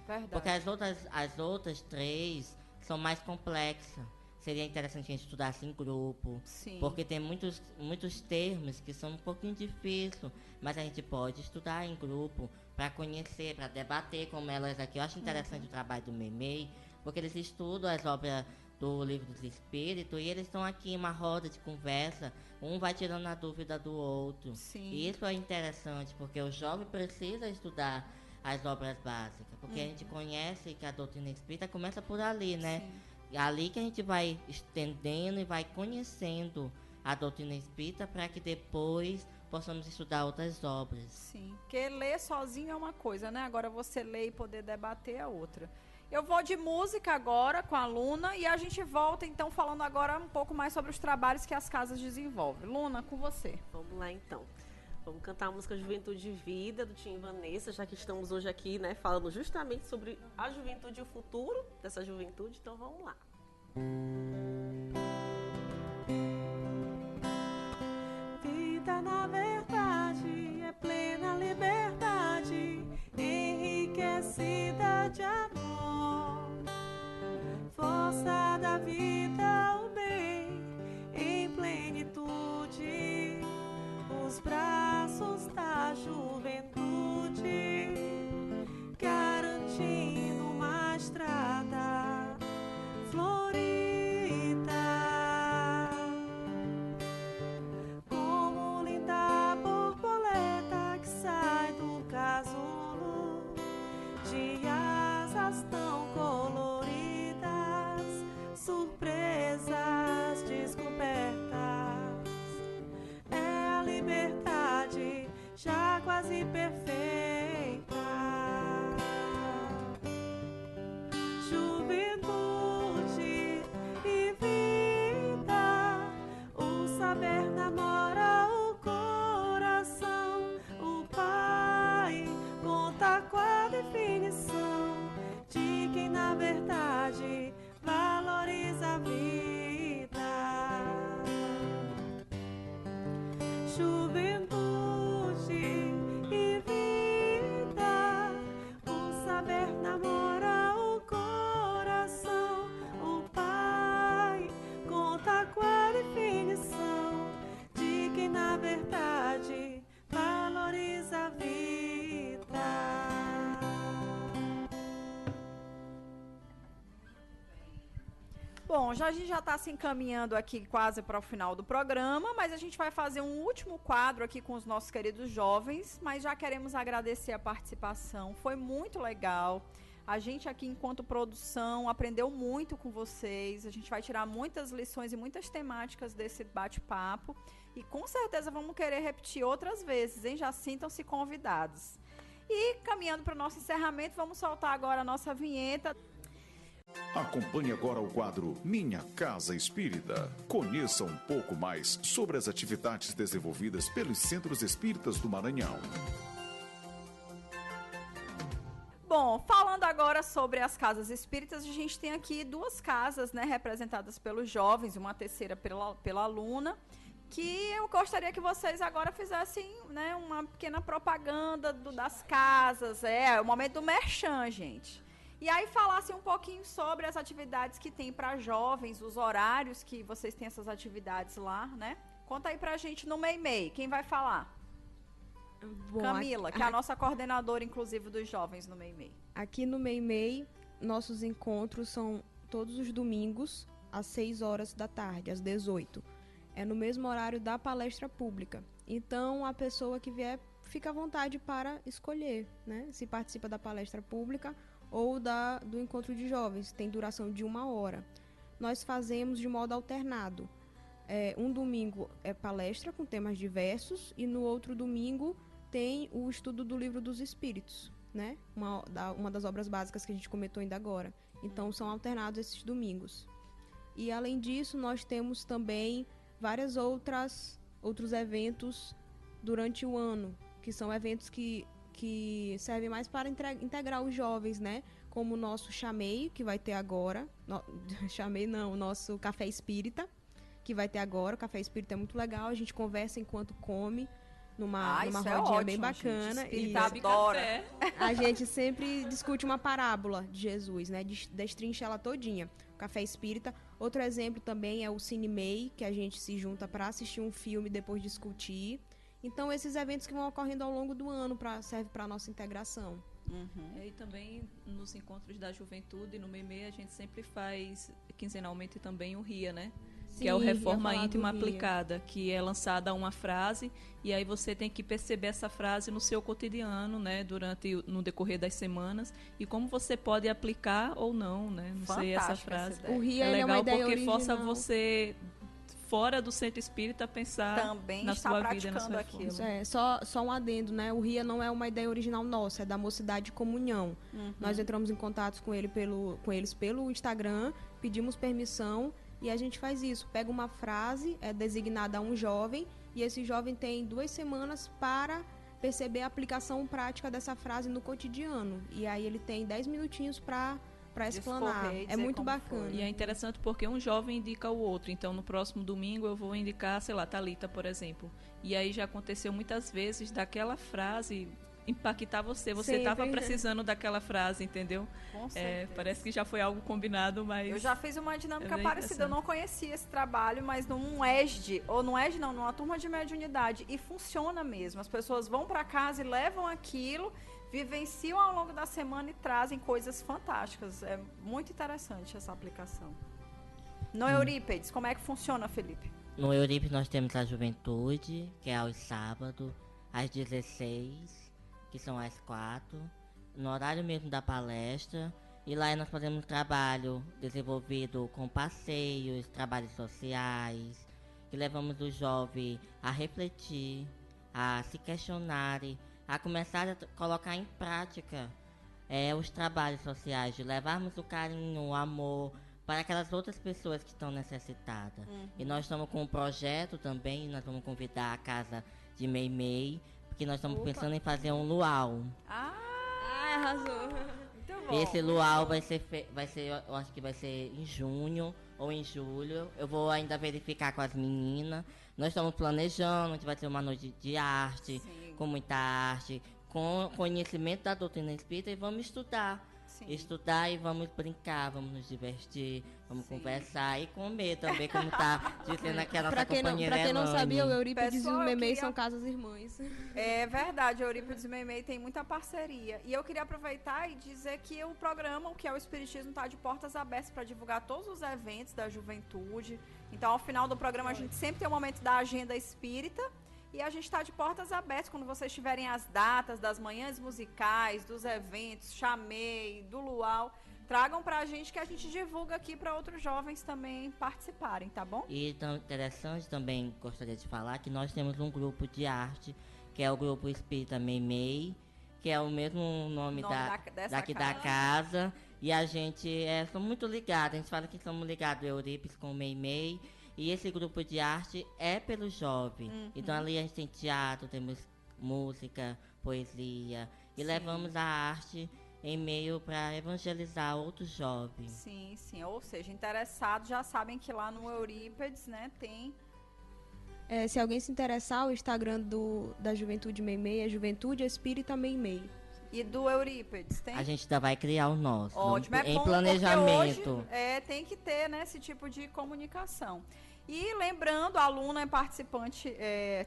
Verdade. Porque as outras 3 são mais complexas. Seria interessante a gente estudasse em grupo. Sim. Porque tem muitos termos que são um pouquinho difíceis, mas a gente pode estudar em grupo para conhecer, para debater como elas aqui. Eu acho interessante o trabalho do Memei, porque eles estudam as obras do Livro dos Espíritos e eles estão aqui em uma roda de conversa, um vai tirando a dúvida do outro. Sim. E isso é interessante, porque o jovem precisa estudar as obras básicas, porque a gente conhece que a doutrina espírita começa por ali, né? Sim. É ali que a gente vai estendendo e vai conhecendo a doutrina espírita para que depois possamos estudar outras obras. Sim, porque ler sozinho é uma coisa, né? Agora você ler e poder debater é outra. Eu vou de música agora com a Luna e a gente volta então falando agora um pouco mais sobre os trabalhos que as casas desenvolvem. Luna, com você. Vamos lá então. Vamos cantar a música Juventude e Vida, do Tim e Vanessa, já que estamos hoje aqui, né, falando justamente sobre a juventude e o futuro dessa juventude, então vamos lá. vida, na verdade, é plena liberdade, enriquecida de amor. Força da vida, o bem em plenitude, os braços da juventude, garantindo uma estrada florida. Como linda borboleta que sai do casulo, de asas tão coloridas, surpresas descobertas. É a liberdade já quase perfeita. Juventude e vida, o saber namora o coração. O Pai conta com a definição de quem na verdade valoriza a vida. Juventude e vida, o saber namora o coração. O Pai conta com a definição de quem na verdade valoriza a vida. Bom, a gente já está se encaminhando aqui quase para o final do programa, mas a gente vai fazer um último quadro aqui com os nossos queridos jovens, mas já queremos agradecer a participação, foi muito legal. A gente aqui, enquanto produção, aprendeu muito com vocês, a gente vai tirar muitas lições e muitas temáticas desse bate-papo e com certeza vamos querer repetir outras vezes, hein? Já sintam-se convidados. E caminhando para o nosso encerramento, vamos soltar agora a nossa vinheta. Acompanhe agora o quadro Minha Casa Espírita. Conheça um pouco mais sobre as atividades desenvolvidas pelos Centros Espíritas do Maranhão. Bom, falando agora sobre as casas espíritas, a gente tem aqui duas casas, né, representadas pelos jovens, uma terceira pela aluna, que eu gostaria que vocês agora fizessem, né, uma pequena propaganda das casas, o momento do merchan, gente. E aí falassem um pouquinho sobre as atividades que tem para jovens, os horários que vocês têm essas atividades lá, né? Conta aí pra gente no MEI-MEI, quem vai falar? Bom, Camila, que é a nossa coordenadora, inclusive, dos jovens no MEI-MEI. Aqui no MEI-MEI, nossos encontros são todos os domingos, às 6 horas da tarde, às 18. É no mesmo horário da palestra pública. Então, a pessoa que vier, fica à vontade para escolher, né? Se participa da palestra pública ou do encontro de jovens, tem duração de 1 hora. Nós fazemos de modo alternado. Um domingo é palestra com temas diversos e no outro domingo tem o estudo do Livro dos Espíritos, né? Uma das obras básicas que a gente comentou ainda agora. Então são alternados esses domingos. E além disso, nós temos também vários outros eventos durante o ano, que são eventos que servem mais para integrar os jovens, né? Como o nosso chamei, que vai ter agora. O nosso café espírita, que vai ter agora. O café espírita é muito legal, a gente conversa enquanto come, numa rodinha ótimo, bem bacana. Gente, e adora. A gente sempre discute uma parábola de Jesus, né? Destrincha ela todinha. O café espírita. Outro exemplo também é o CineMei, que a gente se junta para assistir um filme e depois discutir. Então, esses eventos que vão ocorrendo ao longo do ano servem para a nossa integração. E também nos encontros da juventude, no MEI-MEI, a gente sempre faz quinzenalmente também o RIA, né? Sim, que é o Reforma Íntima Aplicada, que é lançada uma frase e aí você tem que perceber essa frase no seu cotidiano, né? No decorrer das semanas e como você pode aplicar ou não, né? Não sei essa frase. O RIA é legal uma porque original. força você fora do centro espírita pensar também na sua vida, na sua aquilo. Só um adendo, né? O RIA não é uma ideia original nossa, é da Mocidade Comunhão. Nós entramos em contato com eles pelo Instagram, pedimos permissão e a gente faz isso. Pega uma frase, é designada a um jovem e esse jovem tem 2 semanas para perceber a aplicação prática dessa frase no cotidiano. E aí ele tem 10 minutinhos para para explanar. Discorrer, É dizer muito como bacana. E é interessante porque um jovem indica o outro. Então, no próximo domingo, eu vou indicar, sei lá, Thalita, por exemplo. E aí já aconteceu muitas vezes daquela frase impactar você. Você estava Sempre. precisando daquela frase, entendeu? Com certeza. Parece que já foi algo combinado, mas... Eu já fiz uma dinâmica É bem parecida. Eu não conhecia esse trabalho, mas num ESD, ou num ESD não, numa turma de mediunidade. E funciona mesmo. As pessoas vão para casa e levam aquilo, vivenciam ao longo da semana e trazem coisas fantásticas. É muito interessante essa aplicação. No Eurípedes, como é que funciona, Felipe? No Eurípides nós temos a juventude, que é aos sábados, às 16, que são às 4, no horário mesmo da palestra. E lá nós fazemos um trabalho desenvolvido com passeios, trabalhos sociais, que levamos o jovem a refletir, a se questionarem, a começar a colocar em prática os trabalhos sociais, de levarmos o carinho, o amor para aquelas outras pessoas que estão necessitadas. E nós estamos com um projeto também, nós vamos convidar a casa de Meimei, porque nós estamos pensando em fazer um luau. Arrasou. Muito bom. Esse luau vai ser, eu acho que vai ser em junho ou em julho. Eu vou ainda verificar com as meninas. Nós estamos planejando, a gente vai ter uma noite de arte, Sim. com muita arte, com conhecimento da doutrina espírita, e vamos estudar. Sim. Estudar e vamos brincar, vamos nos divertir, vamos Sim. conversar e comer também, como tá dizendo aqui a nossa Pra quem companheira não Elane. sabia, o Eurípides Pessoal, e o eu Meimei queria- são casas irmãs. É verdade, a Eurípides e Meimei tem muita parceria. E eu queria aproveitar e dizer que o programa, o que é o Espiritismo, está de portas abertas para divulgar todos os eventos da juventude. Então, ao final do programa, a gente sempre tem um momento da agenda espírita. E a gente está de portas abertas quando vocês tiverem as datas das manhãs musicais, dos eventos, chamei, do luau. Tragam pra gente que a gente divulga aqui para outros jovens também participarem, tá bom? E tão interessante também, gostaria de falar, que nós temos um grupo de arte, que é o Grupo Espírita Meimei, que é o mesmo nome Dessa daqui da casa. E a gente somos muito ligados, a gente fala que somos ligados Eurípides com o Meimei. E esse grupo de arte é pelo jovem. Então ali a gente tem teatro, temos música, poesia. E levamos a arte em meio para evangelizar outros jovens. Sim, sim. Ou seja, interessados já sabem que lá no Eurípides, né, tem... Se alguém se interessar, o Instagram da Juventude Meimei é Juventude Espírita Meimei. E do Eurípides, tem? A gente ainda vai criar o nosso. Ótimo, é em bom, planejamento. porque hoje, tem que ter, né, esse tipo de comunicação. E lembrando, a aluna é participante,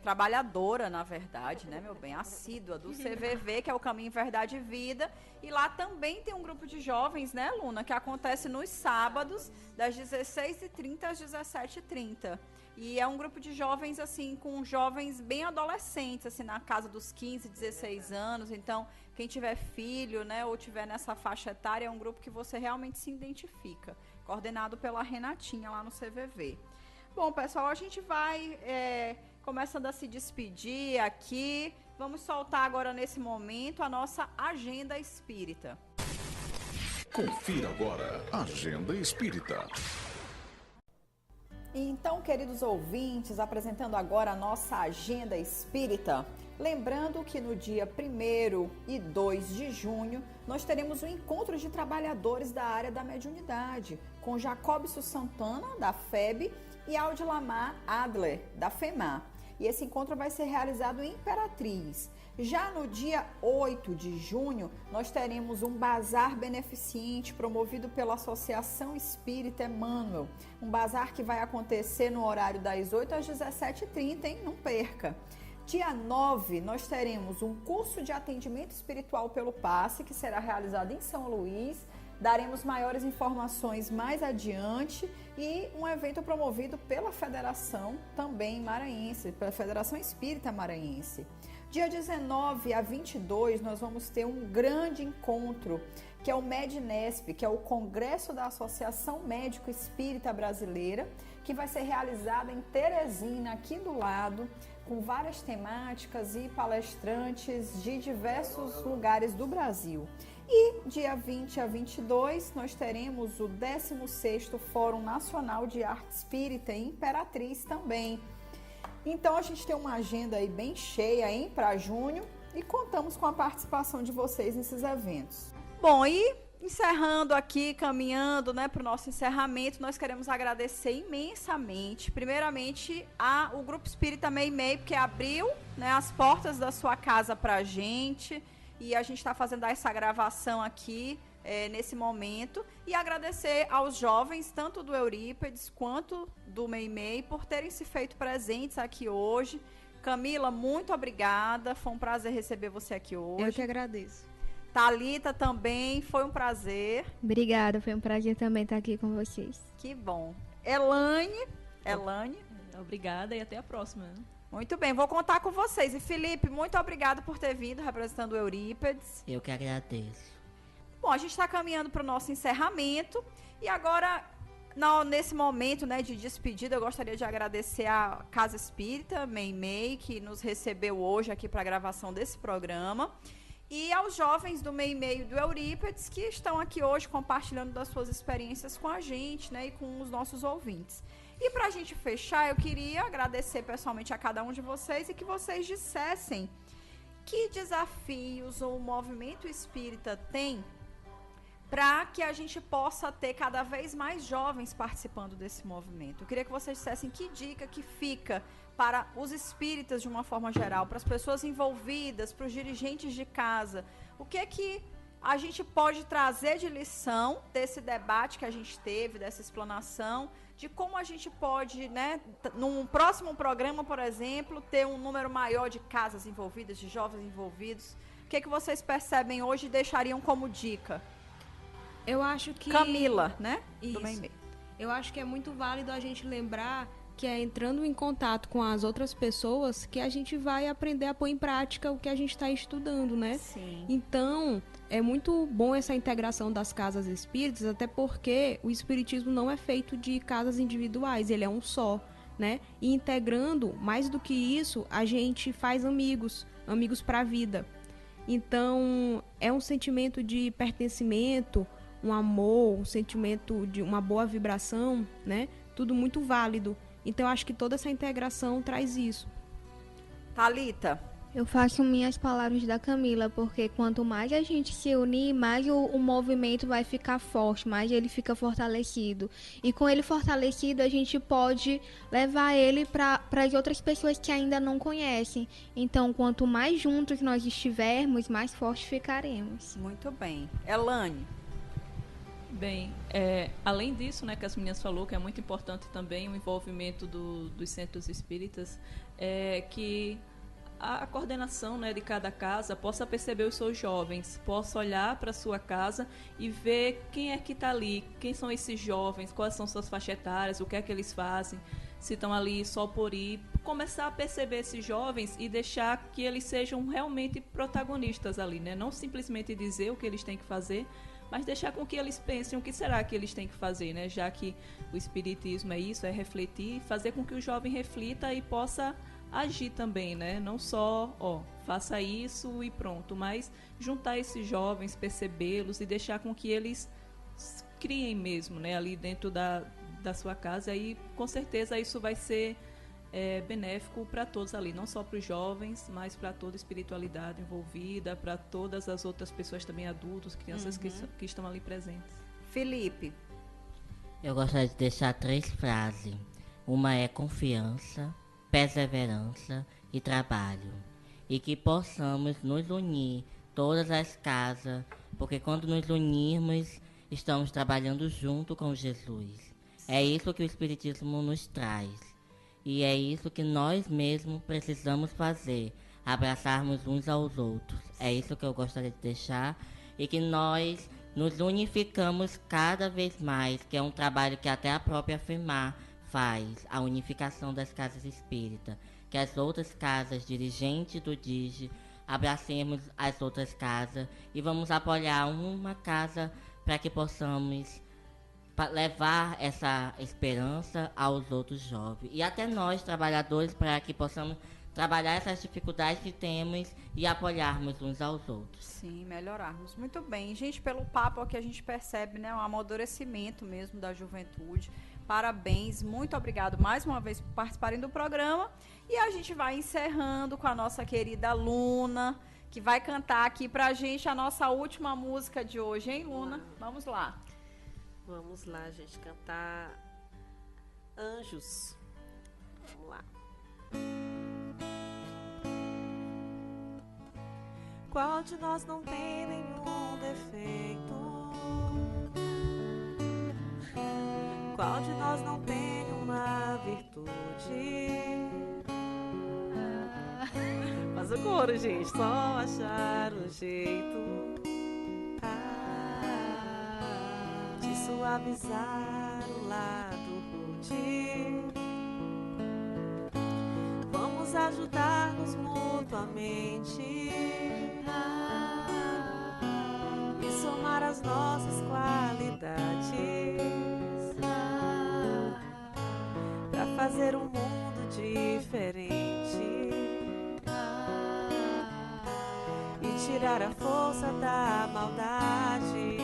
trabalhadora, na verdade, né, meu bem, assídua do CVV, que é o Caminho Verdade e Vida. E lá também tem um grupo de jovens, né, Luna, que acontece nos sábados, das 16h30 às 17h30. E é um grupo de jovens, assim, com jovens bem adolescentes, assim, na casa dos 15, 16 anos. Então, quem tiver filho, né, ou tiver nessa faixa etária, é um grupo que você realmente se identifica. Coordenado pela Renatinha lá no CVV. Bom, pessoal, a gente vai começando a se despedir aqui. Vamos soltar agora, nesse momento, a nossa agenda espírita. Confira agora a Agenda Espírita. Então, queridos ouvintes, apresentando agora a nossa agenda espírita. Lembrando que no dia 1º e 2 de junho, nós teremos um encontro de trabalhadores da área da mediunidade, com Jacobson Santana, da FEB, e Aldilamar Adler, da FEMAR. E esse encontro vai ser realizado em Imperatriz. Já no dia 8 de junho, nós teremos um bazar beneficente promovido pela Associação Espírita Emmanuel. Um bazar que vai acontecer no horário das 8 às 17h30, hein? Não perca! Dia 9, nós teremos um curso de atendimento espiritual pelo passe, que será realizado em São Luís. Daremos maiores informações mais adiante, e um evento promovido pela Federação também maranhense, pela Federação Espírita Maranhense. Dia 19 a 22, nós vamos ter um grande encontro, que é o MEDNESP, que é o Congresso da Associação Médico Espírita Brasileira, que vai ser realizado em Teresina, aqui do lado, com várias temáticas e palestrantes de diversos lugares do Brasil. E dia 20 a 22, nós teremos o 16º Fórum Nacional de Arte Espírita em Imperatriz também. Então, a gente tem uma agenda aí bem cheia, hein, para junho, e contamos com a participação de vocês nesses eventos. Bom, e encerrando aqui, caminhando, né, para o nosso encerramento, nós queremos agradecer imensamente, primeiramente, o Grupo Espírita Meimei, porque abriu, né, as portas da sua casa para a gente, e a gente está fazendo essa gravação aqui, nesse momento, e agradecer aos jovens, tanto do Eurípedes quanto do Meimei, por terem se feito presentes aqui hoje. Camila, muito obrigada, foi um prazer receber você aqui hoje. Eu que agradeço. Thalita também, foi um prazer. Obrigada, foi um prazer também estar aqui com vocês. Que bom. Elane. Obrigada e até a próxima. Muito bem, vou contar com vocês. E Felipe, muito obrigado por ter vindo representando o Eurípedes. Eu que agradeço. Bom, a gente está caminhando para o nosso encerramento. E agora, nesse momento, né, de despedida, eu gostaria de agradecer a Casa Espírita Meimei, que nos recebeu hoje aqui para a gravação desse programa. E aos jovens do Meimei e do Eurípedes, que estão aqui hoje compartilhando das suas experiências com a gente, né, e com os nossos ouvintes. E para a gente fechar, eu queria agradecer pessoalmente a cada um de vocês e que vocês dissessem que desafios o movimento espírita tem para que a gente possa ter cada vez mais jovens participando desse movimento. Eu queria que vocês dissessem que dica que fica para os espíritas de uma forma geral, para as pessoas envolvidas, para os dirigentes de casa. O que é que a gente pode trazer de lição desse debate que a gente teve, dessa explanação, de como a gente pode, né, num próximo programa, por exemplo, ter um número maior de casas envolvidas, de jovens envolvidos. O que é que vocês percebem hoje e deixariam como dica? Eu acho que... Camila, né? Isso. Eu acho que é muito válido a gente lembrar que é entrando em contato com as outras pessoas que a gente vai aprender a pôr em prática o que a gente está estudando, né? Sim. Então, é muito bom essa integração das casas espíritas, até porque o espiritismo não é feito de casas individuais, ele é um só, né? E integrando, mais do que isso, a gente faz amigos para a vida. Então, é um sentimento de pertencimento, um amor, um sentimento de uma boa vibração, né? Tudo muito válido. Então, eu acho que toda essa integração traz isso. Thalita. Eu faço minhas palavras da Camila, porque quanto mais a gente se unir, mais o movimento vai ficar forte, mais ele fica fortalecido. E com ele fortalecido, a gente pode levar ele para as outras pessoas que ainda não conhecem. Então, quanto mais juntos nós estivermos, mais fortes ficaremos. Muito bem. Elane. Bem, além disso, né, que as meninas falou, que é muito importante também o envolvimento dos centros espíritas, que a coordenação, né, de cada casa possa perceber os seus jovens, possa olhar para a sua casa e ver quem é que está ali, quem são esses jovens, quais são suas faixas etárias, o que é que eles fazem, se estão ali só por ir, começar a perceber esses jovens e deixar que eles sejam realmente protagonistas ali, né? Não simplesmente dizer o que eles têm que fazer, mas deixar com que eles pensem o que será que eles têm que fazer, né? Já que o espiritismo é isso, é refletir, fazer com que o jovem reflita e possa agir também, né? Não só, faça isso e pronto, mas juntar esses jovens, percebê-los e deixar com que eles criem mesmo, né? Ali dentro da sua casa, e com certeza isso vai ser benéfico para todos ali, não só para os jovens, mas para toda a espiritualidade envolvida, para todas as outras pessoas também, adultos, crianças que estão ali presentes. Felipe. Eu gostaria de deixar 3 frases. Uma é confiança, perseverança e trabalho. E que possamos nos unir, todas as casas, porque quando nos unirmos, estamos trabalhando junto com Jesus. É isso que o Espiritismo nos traz. E é isso que nós mesmos precisamos fazer, abraçarmos uns aos outros. É isso que eu gostaria de deixar. E que nós nos unificamos cada vez mais, que é um trabalho que até a própria FEMAR faz, a unificação das casas espíritas. Que as outras casas, dirigentes do DIGE, abracemos as outras casas e vamos apoiar uma casa para que possamos levar essa esperança aos outros jovens. E até nós, trabalhadores, para que possamos trabalhar essas dificuldades que temos e apoiarmos uns aos outros. Sim, melhorarmos. Muito bem. Gente, pelo papo aqui a gente percebe, né, um amadurecimento mesmo da juventude. Parabéns, muito obrigado mais uma vez por participarem do programa. E a gente vai encerrando com a nossa querida Luna, que vai cantar aqui pra gente a nossa última música de hoje, hein, Luna? Vamos lá. Vamos lá, gente, cantar Anjos. Vamos lá. Qual de nós não tem nenhum defeito? Qual de nós não tem uma virtude? Faz o coro, gente, só achar um jeito de suavizar o lado rude. Vamos ajudar-nos mutuamente e somar as nossas qualidades para fazer um mundo diferente e tirar a força da maldade.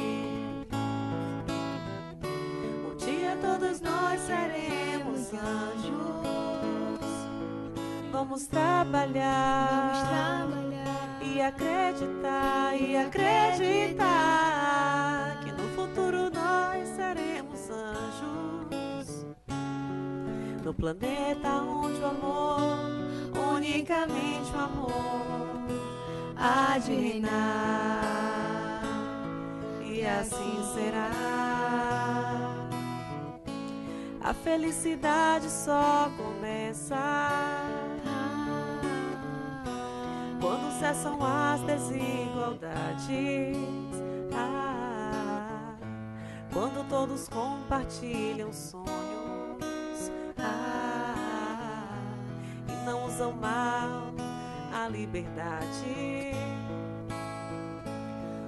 Um dia todos nós seremos anjos. Vamos trabalhar e acreditar que no futuro nós seremos anjos. No planeta onde o amor, unicamente o amor, há de reinar, e assim será. A felicidade só começa quando cessam as desigualdades, quando todos compartilham sonhos, e não usam mal a liberdade.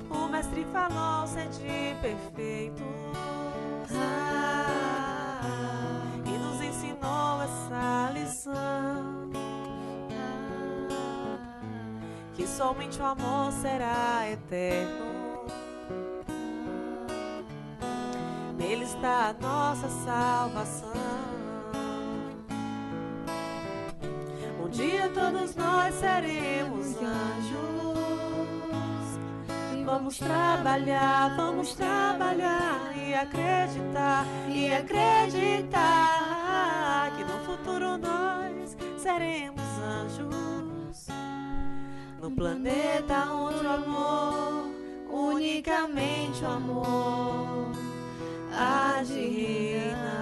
O mestre falou sede perfeitos, e nos ensinou essa lição, que somente o amor será eterno. Nele está a nossa salvação. Um dia todos nós seremos anjos. Vamos trabalhar e acreditar que no futuro nós seremos anjos. No planeta onde o amor, unicamente o amor, há de reinar.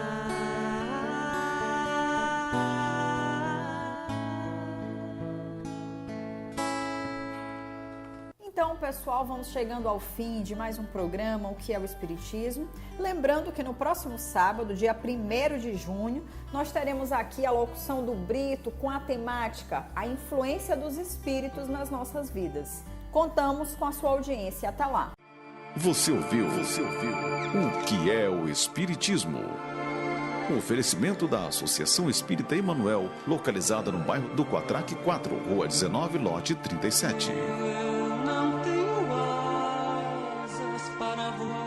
Então, pessoal, vamos chegando ao fim de mais um programa, O que é o Espiritismo. Lembrando que no próximo sábado, dia 1º de junho, nós teremos aqui a locução do Brito com a temática A Influência dos Espíritos nas Nossas Vidas. Contamos com a sua audiência. Até lá. Você ouviu O que é o Espiritismo? Um oferecimento da Associação Espírita Emanuel, localizada no bairro do Quatraque 4, Rua 19, lote 37. Eu não tenho asas para voar.